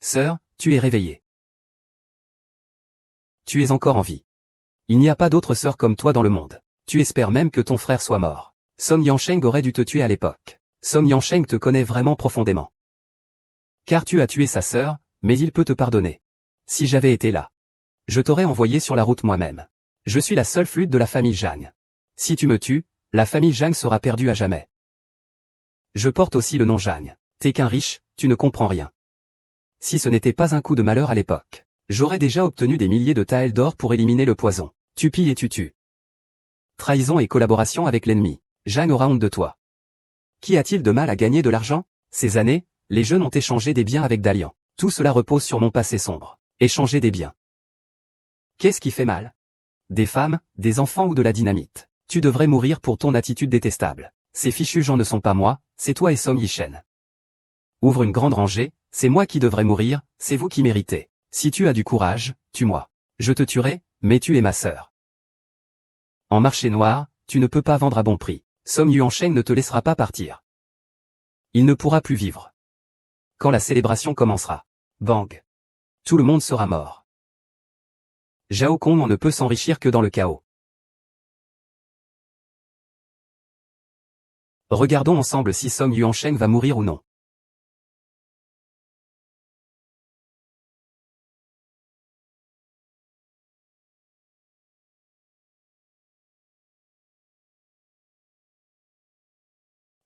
Sœur, tu es réveillée. Tu es encore en vie. Il n'y a pas d'autre sœur comme toi dans le monde. Tu espères même que ton frère soit mort. Song Yansheng aurait dû te tuer à l'époque. Song Yansheng te connaît vraiment profondément. Car tu as tué sa sœur, mais il peut te pardonner. Si j'avais été là, je t'aurais envoyé sur la route moi-même. Je suis la seule flûte de la famille Zhang. Si tu me tues, la famille Zhang sera perdue à jamais. Je porte aussi le nom Zhang. T'es qu'un riche, tu ne comprends rien. Si ce n'était pas un coup de malheur à l'époque, j'aurais déjà obtenu des milliers de taels d'or pour éliminer le poison. Tu pilles et tu tues. Trahison et collaboration avec l'ennemi. Zhang aura honte de toi. Qu'y a-t-il de mal à gagner de l'argent? Ces années, les jeunes ont échangé des biens avec Dalian. Tout cela repose sur mon passé sombre. Échanger des biens. Qu'est-ce qui fait mal? Des femmes, des enfants ou de la dynamite? Tu devrais mourir pour ton attitude détestable. Ces fichus gens ne sont pas moi, c'est toi et Song Yishen. Ouvre une grande rangée, c'est moi qui devrais mourir, c'est vous qui méritez. Si tu as du courage, tue-moi. Je te tuerai, mais tu es ma sœur. En marché noir, tu ne peux pas vendre à bon prix. Song Yuansheng ne te laissera pas partir. Il ne pourra plus vivre. Quand la célébration commencera. Bang. Tout le monde sera mort. Zhao Kong ne peut s'enrichir que dans le chaos. Regardons ensemble si Song Yuansheng va mourir ou non.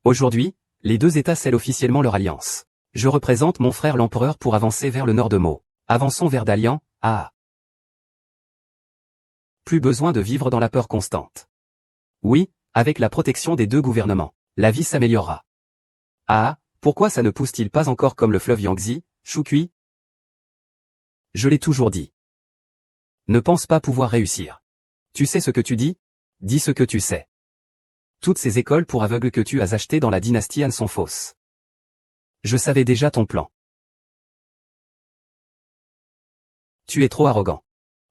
Aujourd'hui, les deux États scellent officiellement leur alliance. Je représente mon frère l'empereur pour avancer vers le nord de Mo. Avançons vers Dalian, ah. Plus besoin de vivre dans la peur constante. Oui, avec la protection des deux gouvernements, la vie s'améliorera. Ah, pourquoi ça ne pousse-t-il pas encore comme le fleuve Yangtze, Shukui? Je l'ai toujours dit. Ne pense pas pouvoir réussir. Tu sais ce que tu dis? Dis ce que tu sais. Toutes ces écoles pour aveugles que tu as achetées dans la dynastie Han sont fausses. Je savais déjà ton plan. Tu es trop arrogant.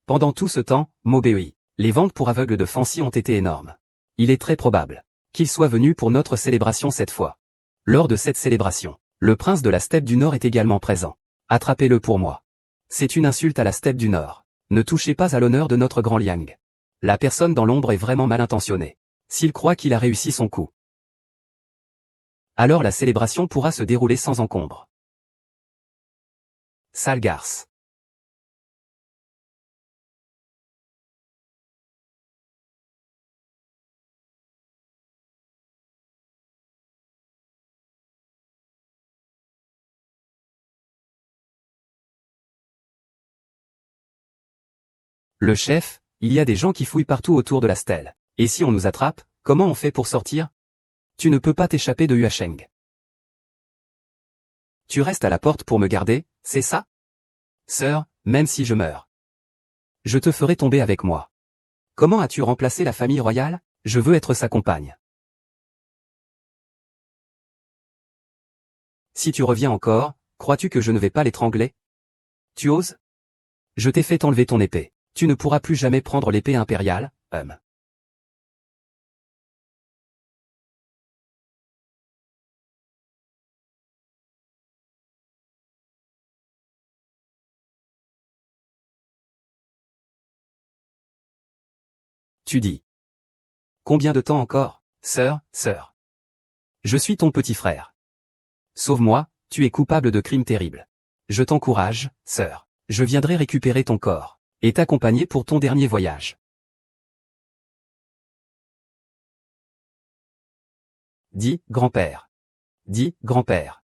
Pendant tout ce temps, m'obéis. Les ventes pour aveugles de Fancy ont été énormes. Il est très probable qu'il soit venu pour notre célébration cette fois. Lors de cette célébration, le prince de la steppe du Nord est également présent. Attrapez-le pour moi. C'est une insulte à la steppe du Nord. Ne touchez pas à l'honneur de notre grand Liang. La personne dans l'ombre est vraiment mal intentionnée. S'il croit qu'il a réussi son coup, alors la célébration pourra se dérouler sans encombre. Sale garce. Le chef, il y a des gens qui fouillent partout autour de la stèle. Et si on nous attrape, comment on fait pour sortir? Tu ne peux pas t'échapper de Yuasheng. Tu restes à la porte pour me garder, c'est ça? Sœur, même si je meurs, je te ferai tomber avec moi. Comment as-tu remplacé la famille royale? Je veux être sa compagne. Si tu reviens encore, crois-tu que je ne vais pas l'étrangler? Tu oses? Je t'ai fait enlever ton épée. Tu ne pourras plus jamais prendre l'épée impériale, Tu dis. Combien de temps encore, sœur? Je suis ton petit frère. Sauve-moi, tu es coupable de crimes terribles. Je t'encourage, sœur. Je viendrai récupérer ton corps et t'accompagner pour ton dernier voyage. Dis, grand-père. Dis, grand-père.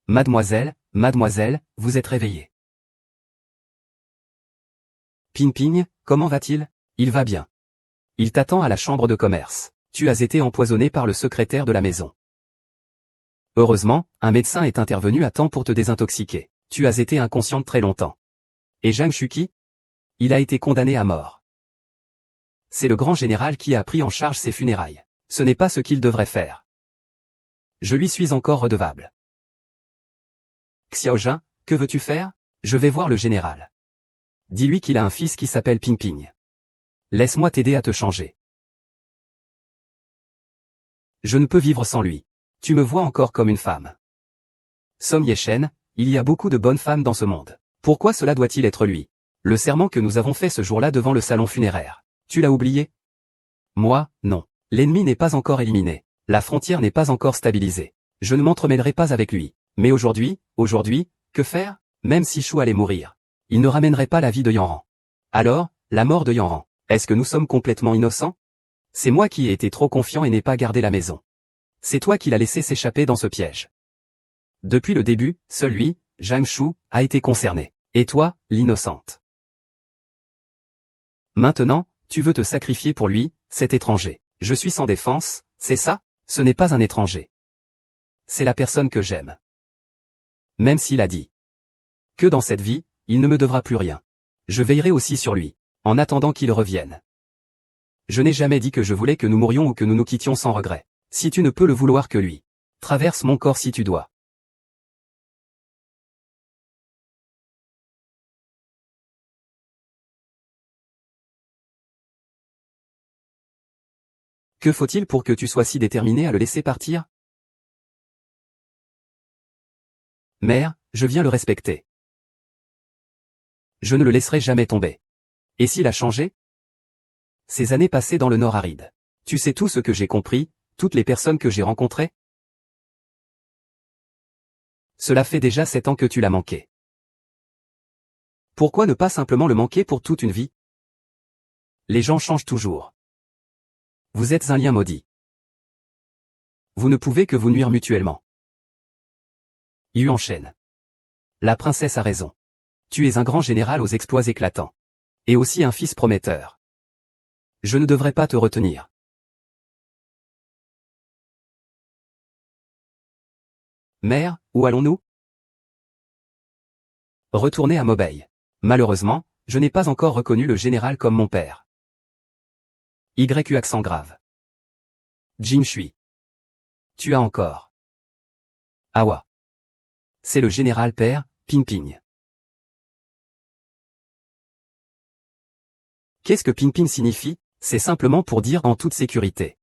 Mademoiselle, vous êtes réveillée. Ping, comment va-t-il? Il va bien. Il t'attend à la chambre de commerce. Tu as été empoisonné par le secrétaire de la maison. Heureusement, un médecin est intervenu à temps pour te désintoxiquer. Tu as été inconsciente très longtemps. Et Zhang Shuqi? Il a été condamné à mort. C'est le grand général qui a pris en charge ses funérailles. Ce n'est pas ce qu'il devrait faire. Je lui suis encore redevable. Xiaojun, que veux-tu faire? Je vais voir le général. Dis-lui qu'il a un fils qui s'appelle Ping. Laisse-moi t'aider à te changer. Je ne peux vivre sans lui. Tu me vois encore comme une femme. Song Yeshen, il y a beaucoup de bonnes femmes dans ce monde. Pourquoi cela doit-il être lui? Le serment que nous avons fait ce jour-là devant le salon funéraire. Tu l'as oublié? Moi, non. L'ennemi n'est pas encore éliminé. La frontière n'est pas encore stabilisée. Je ne m'entremêlerai pas avec lui. Mais aujourd'hui, que faire? Même si Shu allait mourir, il ne ramènerait pas la vie de Yanran. Alors, la mort de Yanran, est-ce que nous sommes complètement innocents? C'est moi qui ai été trop confiant et n'ai pas gardé la maison. C'est toi qui l'as laissé s'échapper dans ce piège. Depuis le début, seul lui, Zhang Shu, a été concerné. Et toi, l'innocente. Maintenant, tu veux te sacrifier pour lui, cet étranger. Je suis sans défense, c'est ça? Ce n'est pas un étranger. C'est la personne que j'aime. Même s'il a dit que dans cette vie, il ne me devra plus rien. Je veillerai aussi sur lui, en attendant qu'il revienne. Je n'ai jamais dit que je voulais que nous mourions ou que nous nous quittions sans regret. Si tu ne peux le vouloir que lui, traverse mon corps si tu dois. Que faut-il pour que tu sois si déterminé à le laisser partir? Mère, je viens le respecter. Je ne le laisserai jamais tomber. Et s'il a changé? Ces années passées dans le Nord aride. Tu sais tout ce que j'ai compris, toutes les personnes que j'ai rencontrées? Cela fait déjà 7 ans que tu l'as manqué. Pourquoi ne pas simplement le manquer pour toute une vie? Les gens changent toujours. Vous êtes un lien maudit. Vous ne pouvez que vous nuire mutuellement. Yuan Shen. La princesse a raison. Tu es un grand général aux exploits éclatants. Et aussi un fils prometteur. Je ne devrais pas te retenir. Mère, où allons-nous? Retourner à Mobei. Malheureusement, je n'ai pas encore reconnu le général comme mon père. YU accent grave. Jin Shui. Tu as encore. Awa. C'est le général père, Ping. Qu'est-ce que Ping signifie? C'est simplement pour dire en toute sécurité.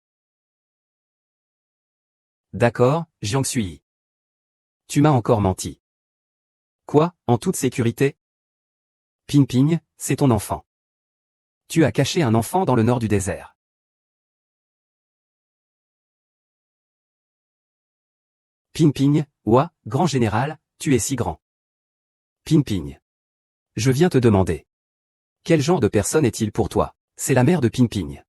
D'accord, Jiang Sui. Tu m'as encore menti. Quoi, en toute sécurité? Ping, c'est ton enfant. Tu as caché un enfant dans le nord du désert. Ping, ouah, grand général, tu es si grand. Ping. Je viens te demander. Quel genre de personne est-il pour toi? C'est la mère de Ping.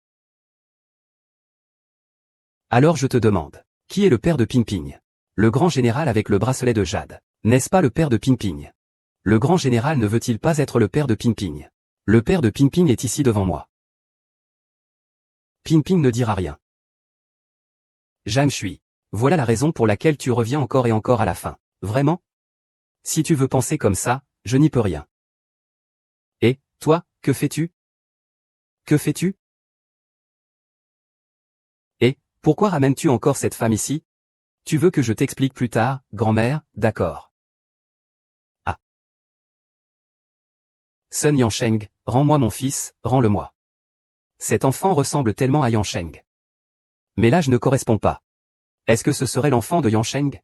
Alors je te demande, qui est le père de Ping? Le grand général avec le bracelet de jade. N'est-ce pas le père de Ping? Le grand général ne veut-il pas être le père de Ping? Le père de Ping est ici devant moi. Ping ne dira rien. Zhang Shui. Voilà la raison pour laquelle tu reviens encore et encore à la fin. Vraiment? Si tu veux penser comme ça, je n'y peux rien. Et, toi, que fais-tu? Que fais-tu? Et, pourquoi ramènes-tu encore cette femme ici? Tu veux que je t'explique plus tard, grand-mère, d'accord. Ah. Sun Yansheng, rends-moi mon fils, rends-le-moi. Cet enfant ressemble tellement à Yansheng. Mais l'âge ne correspond pas. Est-ce que ce serait l'enfant de Yansheng?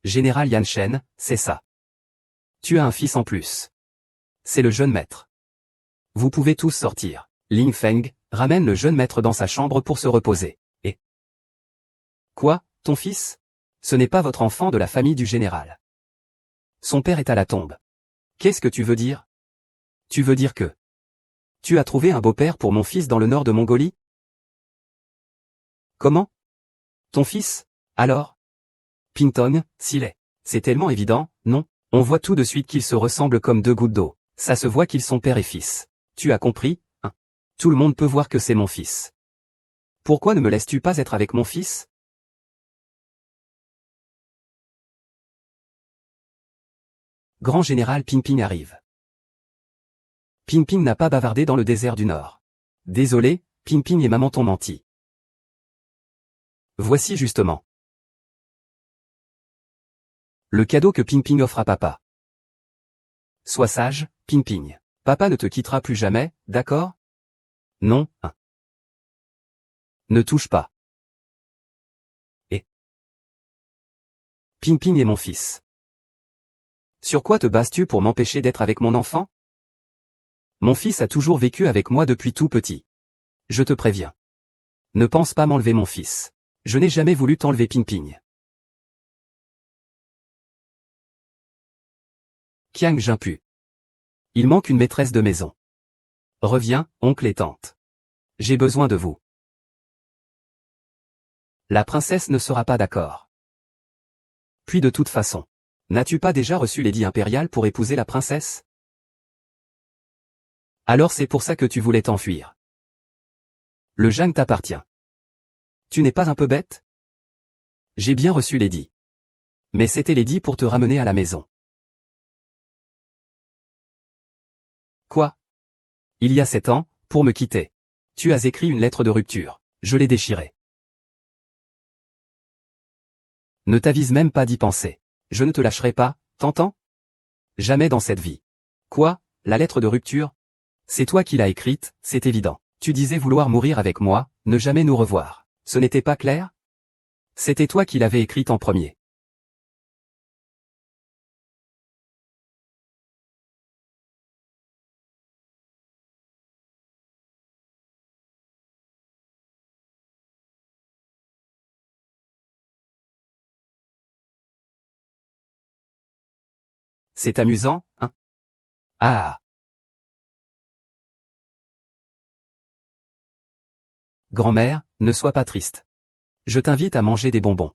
Général Yan Shen, c'est ça. Tu as un fils en plus. C'est le jeune maître. Vous pouvez tous sortir. Ling Feng ramène le jeune maître dans sa chambre pour se reposer. Et quoi, ton fils? Ce n'est pas votre enfant de la famille du général. Son père est à la tombe. Qu'est-ce que tu veux dire? Tu veux dire que tu as trouvé un beau-père pour mon fils dans le nord de Mongolie? Comment? Ton fils? Alors? Pingtong, s'il est. C'est tellement évident, non? On voit tout de suite qu'ils se ressemblent comme deux gouttes d'eau. Ça se voit qu'ils sont père et fils. Tu as compris, hein? Tout le monde peut voir que c'est mon fils. Pourquoi ne me laisses-tu pas être avec mon fils? Grand général Ping Ping arrive. Ping Ping n'a pas bavardé dans le désert du Nord. Désolé, Ping Ping et maman t'ont menti. Voici justement le cadeau que Ping Ping offre à papa. Sois sage, Ping Ping. Papa ne te quittera plus jamais, d'accord? Non, hein. Ne touche pas. Et Ping Ping est mon fils. Sur quoi te bases-tu pour m'empêcher d'être avec mon enfant? Mon fils a toujours vécu avec moi depuis tout petit. Je te préviens. Ne pense pas m'enlever mon fils. Je n'ai jamais voulu t'enlever Ping Ping. Qiang Jimpu. Il manque une maîtresse de maison. Reviens, oncle et tante. J'ai besoin de vous. La princesse ne sera pas d'accord. Puis de toute façon, n'as-tu pas déjà reçu l'édit impérial pour épouser la princesse? Alors c'est pour ça que tu voulais t'enfuir. Le Jang t'appartient. Tu n'es pas un peu bête? J'ai bien reçu l'édit. Mais c'était l'édit pour te ramener à la maison. Quoi? Il y a 7 ans, pour me quitter. Tu as écrit une lettre de rupture. Je l'ai déchirée. Ne t'avise même pas d'y penser. Je ne te lâcherai pas, t'entends? Jamais dans cette vie. Quoi, la lettre de rupture? C'est toi qui l'as écrite, c'est évident. Tu disais vouloir mourir avec moi, ne jamais nous revoir. Ce n'était pas clair? C'était toi qui l'avais écrite en premier. C'est amusant, hein? Ah! Grand-mère, ne sois pas triste. Je t'invite à manger des bonbons.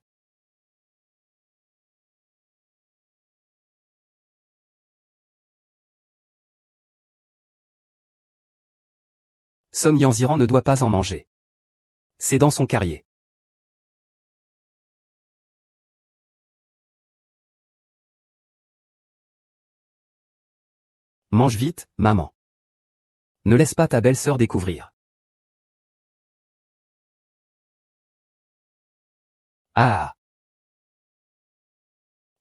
Song Yanziran ne doit pas en manger. C'est dans son carrier. Mange vite, maman. Ne laisse pas ta belle-sœur découvrir. Ah!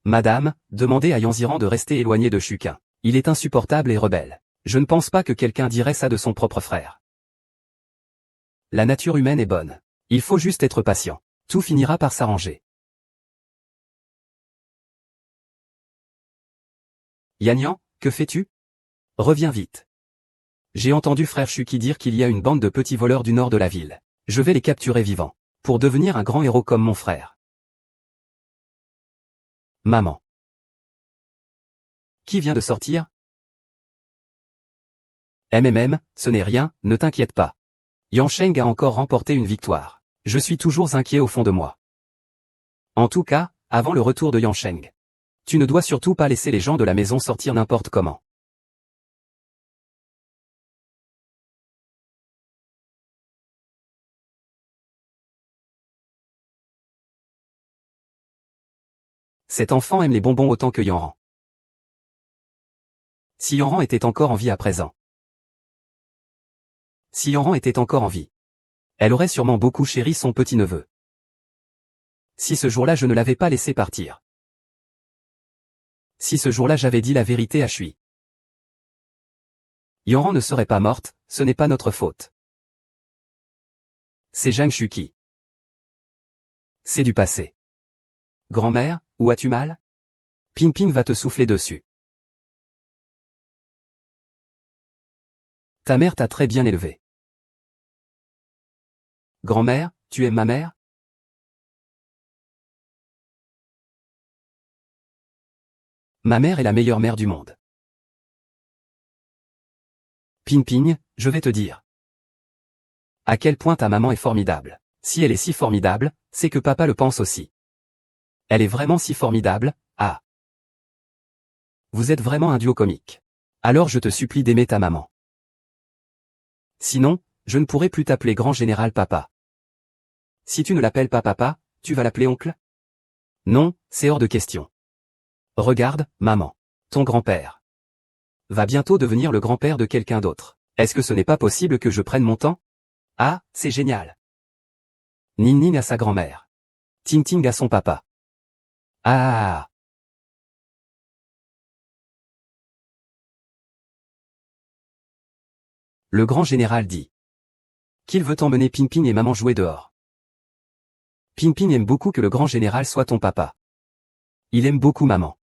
Madame, demandez à Yanziran de rester éloigné de Shukin. Il est insupportable et rebelle. Je ne pense pas que quelqu'un dirait ça de son propre frère. La nature humaine est bonne. Il faut juste être patient. Tout finira par s'arranger. Yanyan, que fais-tu? Reviens vite. J'ai entendu frère Shuki dire qu'il y a une bande de petits voleurs du nord de la ville. Je vais les capturer vivants. Pour devenir un grand héros comme mon frère. Maman. Qui vient de sortir? Ce n'est rien, ne t'inquiète pas. Yang Sheng a encore remporté une victoire. Je suis toujours inquiet au fond de moi. En tout cas, avant le retour de Yang Sheng. Tu ne dois surtout pas laisser les gens de la maison sortir n'importe comment. Cet enfant aime les bonbons autant que Yanran. Si Yanran était encore en vie à présent. Si Yanran était encore en vie. Elle aurait sûrement beaucoup chéri son petit-neveu. Si ce jour-là je ne l'avais pas laissé partir. Si ce jour-là j'avais dit la vérité à Shui. Yanran ne serait pas morte, ce n'est pas notre faute. C'est Zhang Shuqi. C'est du passé. Grand-mère, où as-tu mal? Ping Ping va te souffler dessus. Ta mère t'a très bien élevé. Grand-mère, tu aimes ma mère? Ma mère est la meilleure mère du monde. Ping Ping, je vais te dire. À quel point ta maman est formidable. Si elle est si formidable, c'est que papa le pense aussi. Elle est vraiment si formidable, ah. Vous êtes vraiment un duo comique. Alors je te supplie d'aimer ta maman. Sinon, je ne pourrai plus t'appeler grand général papa. Si tu ne l'appelles pas papa, tu vas l'appeler oncle? Non, c'est hors de question. Regarde, maman. Ton grand-père va bientôt devenir le grand-père de quelqu'un d'autre. Est-ce que ce n'est pas possible que je prenne mon temps? Ah, c'est génial. Ning Ning à sa grand-mère. Ting Ting à son papa. Ah. Le grand général dit qu'il veut emmener Ping Ping et maman jouer dehors. Ping Ping aime beaucoup que le grand général soit ton papa. Il aime beaucoup maman.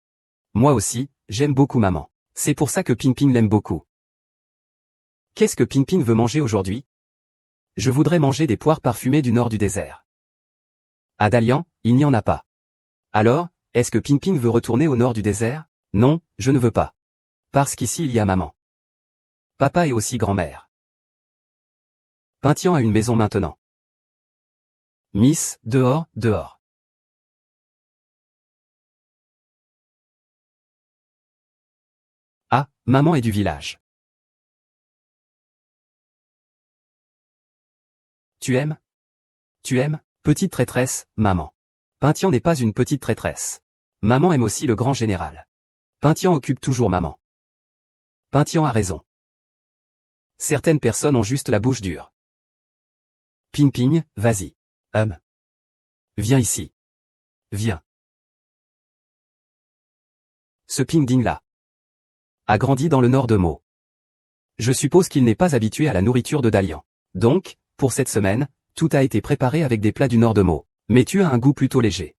Moi aussi, j'aime beaucoup maman. C'est pour ça que Ping Ping l'aime beaucoup. Qu'est-ce que Ping Ping veut manger aujourd'hui? Je voudrais manger des poires parfumées du nord du désert. À Dalian, il n'y en a pas. Alors, est-ce que Ping Ping veut retourner au nord du désert? Non, je ne veux pas. Parce qu'ici il y a maman. Papa est aussi grand-mère. Pintian a une maison maintenant. Miss, dehors, dehors. Ah, maman est du village. Tu aimes? Tu aimes, petite traîtresse, maman. Pintian n'est pas une petite traîtresse. Maman aime aussi le grand général. Pintian occupe toujours maman. Pintian a raison. Certaines personnes ont juste la bouche dure. Ping Ping, vas-y. Viens ici. Viens. Ce Ping Ding là a grandi dans le nord de Mo. Je suppose qu'il n'est pas habitué à la nourriture de Dalian. Donc, pour cette semaine, tout a été préparé avec des plats du nord de Mo. Mais tu as un goût plutôt léger.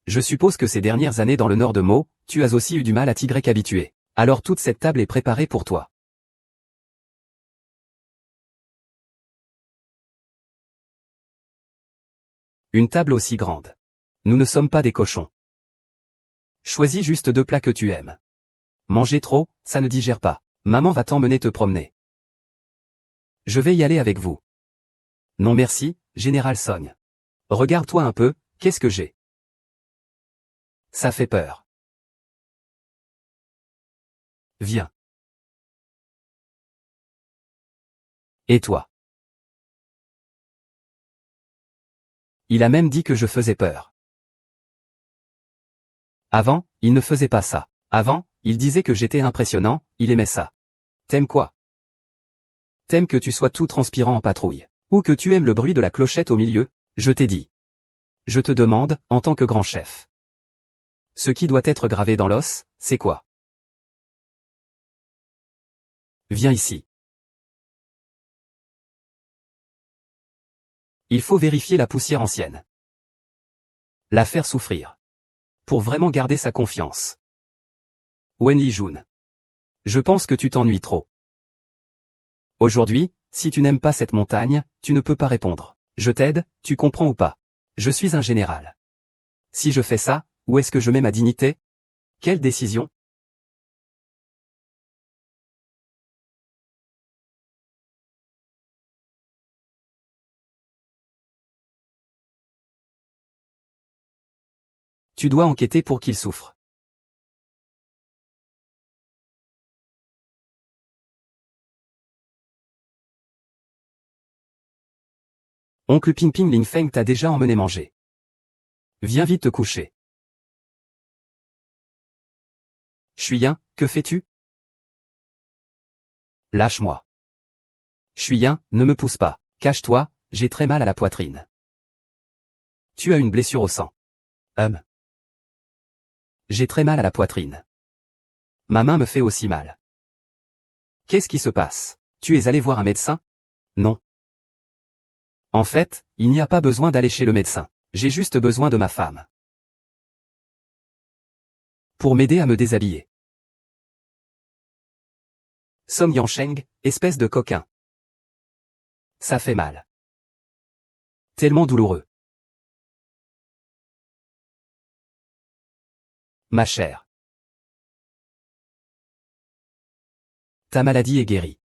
Je suppose que ces dernières années dans le nord de Mo, tu as aussi eu du mal à t'y habituer. Alors toute cette table est préparée pour toi. Une table aussi grande. Nous ne sommes pas des cochons. Choisis juste 2 plats que tu aimes. Manger trop, ça ne digère pas. Maman va t'emmener te promener. Je vais y aller avec vous. Non merci, Général Song. Regarde-toi un peu, qu'est-ce que j'ai? Ça fait peur. Viens. Et toi? Il a même dit que je faisais peur. Avant, il ne faisait pas ça. Avant, il disait que j'étais impressionnant, il aimait ça. T'aimes quoi? T'aimes que tu sois tout transpirant en patrouille. Ou que tu aimes le bruit de la clochette au milieu? Je t'ai dit. Je te demande, en tant que grand chef. Ce qui doit être gravé dans l'os, c'est quoi? Viens ici. Il faut vérifier la poussière ancienne. La faire souffrir. Pour vraiment garder sa confiance. Wen Lijun. Je pense que tu t'ennuies trop. Aujourd'hui, si tu n'aimes pas cette montagne, tu ne peux pas répondre. Je t'aide, tu comprends ou pas? Je suis un général. Si je fais ça, où est-ce que je mets ma dignité? Quelle décision? Tu dois enquêter pour qu'il souffre. Oncle Ping Ping Ling Feng t'a déjà emmené manger. Viens vite te coucher. Chuyen, que fais-tu? Lâche-moi. Chuyen, ne me pousse pas. Cache-toi, j'ai très mal à la poitrine. Tu as une blessure au sang. J'ai très mal à la poitrine. Ma main me fait aussi mal. Qu'est-ce qui se passe? Tu es allé voir un médecin? Non. En fait, il n'y a pas besoin d'aller chez le médecin. J'ai juste besoin de ma femme. Pour m'aider à me déshabiller. Song Yansheng, espèce de coquin. Ça fait mal. Tellement douloureux. Ma chère. Ta maladie est guérie.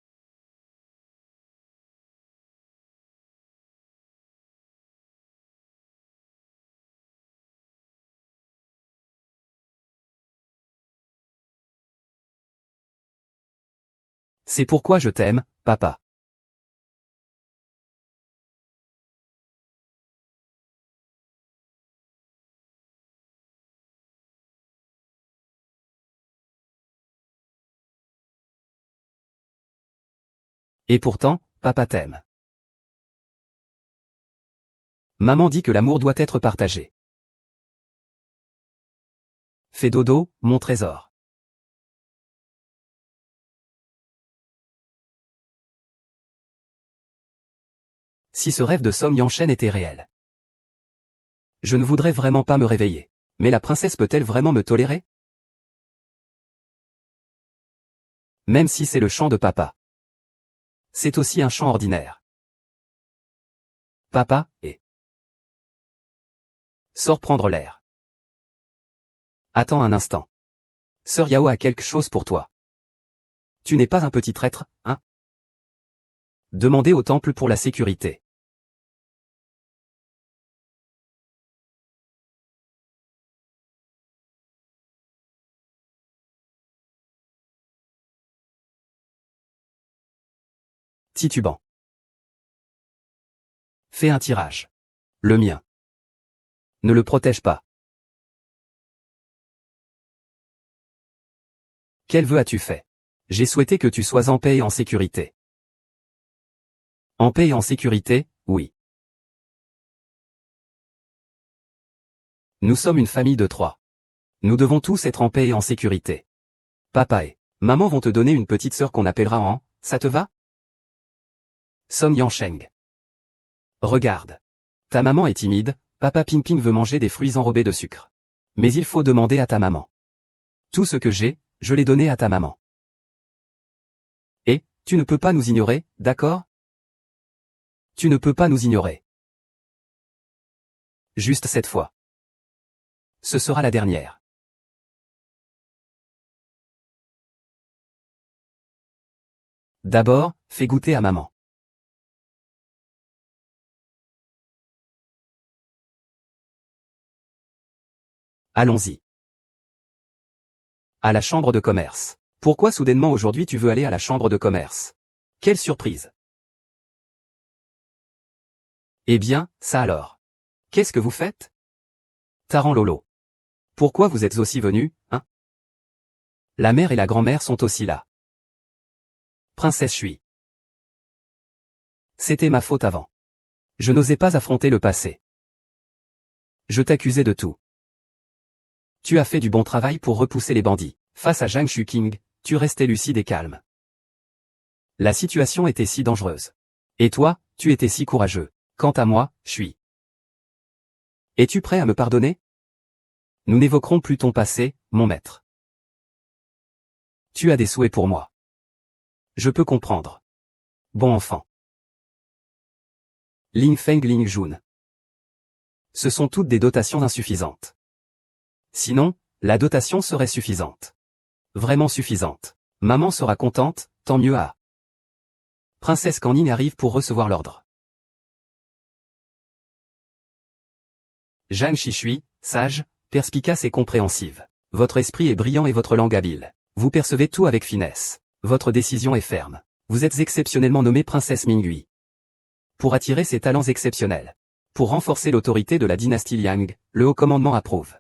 C'est pourquoi je t'aime, papa. Et pourtant, papa t'aime. Maman dit que l'amour doit être partagé. Fais dodo, mon trésor. Si ce rêve de Song Yansheng était réel. Je ne voudrais vraiment pas me réveiller. Mais la princesse peut-elle vraiment me tolérer? Même si c'est le chant de papa. C'est aussi un chant ordinaire. Papa, sors prendre l'air. Attends un instant. Sœur Yao a quelque chose pour toi. Tu n'es pas un petit traître, hein? Demandez au temple pour la sécurité. Titubant. Fais un tirage. Le mien. Ne le protège pas. Quel vœu as-tu fait? J'ai souhaité que tu sois en paix et en sécurité. En paix et en sécurité, oui. Nous sommes une famille de 3. Nous devons tous être en paix et en sécurité. Papa et maman vont te donner une petite sœur qu'on appellera An, ça te va? Song Yansheng. Regarde. Ta maman est timide, papa Ping Ping veut manger des fruits enrobés de sucre. Mais il faut demander à ta maman. Tout ce que j'ai, je l'ai donné à ta maman. Et, tu ne peux pas nous ignorer, d'accord? Tu ne peux pas nous ignorer. Juste cette fois. Ce sera la dernière. D'abord, fais goûter à maman. Allons-y. À la chambre de commerce. Pourquoi soudainement aujourd'hui tu veux aller à la chambre de commerce? Quelle surprise! Eh bien, ça alors. Qu'est-ce que vous faites? Taran Lolo. Pourquoi vous êtes aussi venus, hein? La mère et la grand-mère sont aussi là. Princesse Chui. C'était ma faute avant. Je n'osais pas affronter le passé. Je t'accusais de tout. Tu as fait du bon travail pour repousser les bandits. Face à Zhang Shuqing, tu restais lucide et calme. La situation était si dangereuse. Et toi, tu étais si courageux. Quant à moi, Chui. Es-tu prêt à me pardonner? Nous n'évoquerons plus ton passé, mon maître. Tu as des souhaits pour moi. Je peux comprendre. Bon enfant. Ling Feng Ling Jun. Ce sont toutes des dotations insuffisantes. Sinon, la dotation serait suffisante. Vraiment suffisante. Maman sera contente, tant mieux à. Princesse Canning arrive pour recevoir l'ordre. Zhang Shishui, sage, perspicace et compréhensive. Votre esprit est brillant et votre langue habile. Vous percevez tout avec finesse. Votre décision est ferme. Vous êtes exceptionnellement nommée princesse Minghui. Pour attirer ces talents exceptionnels. Pour renforcer l'autorité de la dynastie Liang, le haut commandement approuve.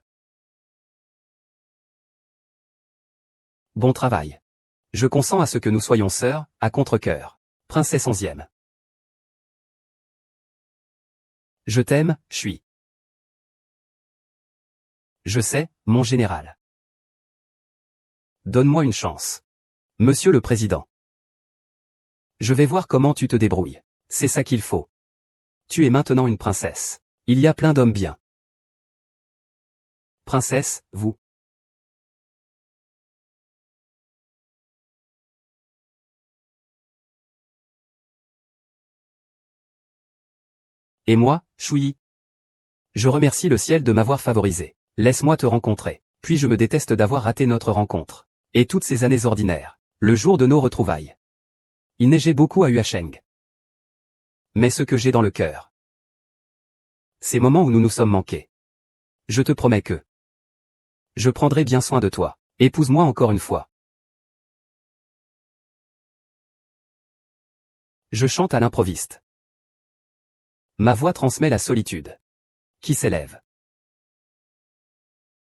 Bon travail. Je consens à ce que nous soyons sœurs, à contre-cœur. Princesse 11e. Je t'aime, Chui. Je sais, mon général. Donne-moi une chance. Monsieur le Président. Je vais voir comment tu te débrouilles. C'est ça qu'il faut. Tu es maintenant une princesse. Il y a plein d'hommes bien. Princesse, vous. Et moi, Chouyi. Je remercie le ciel de m'avoir favorisé. Laisse-moi te rencontrer. Puis je me déteste d'avoir raté notre rencontre. Et toutes ces années ordinaires. Le jour de nos retrouvailles. Il neigeait beaucoup à Huacheng. Mais ce que j'ai dans le cœur. Ces moments où nous nous sommes manqués. Je te promets que. Je prendrai bien soin de toi. Épouse-moi encore une fois. Je chante à l'improviste. Ma voix transmet la solitude. Qui s'élève.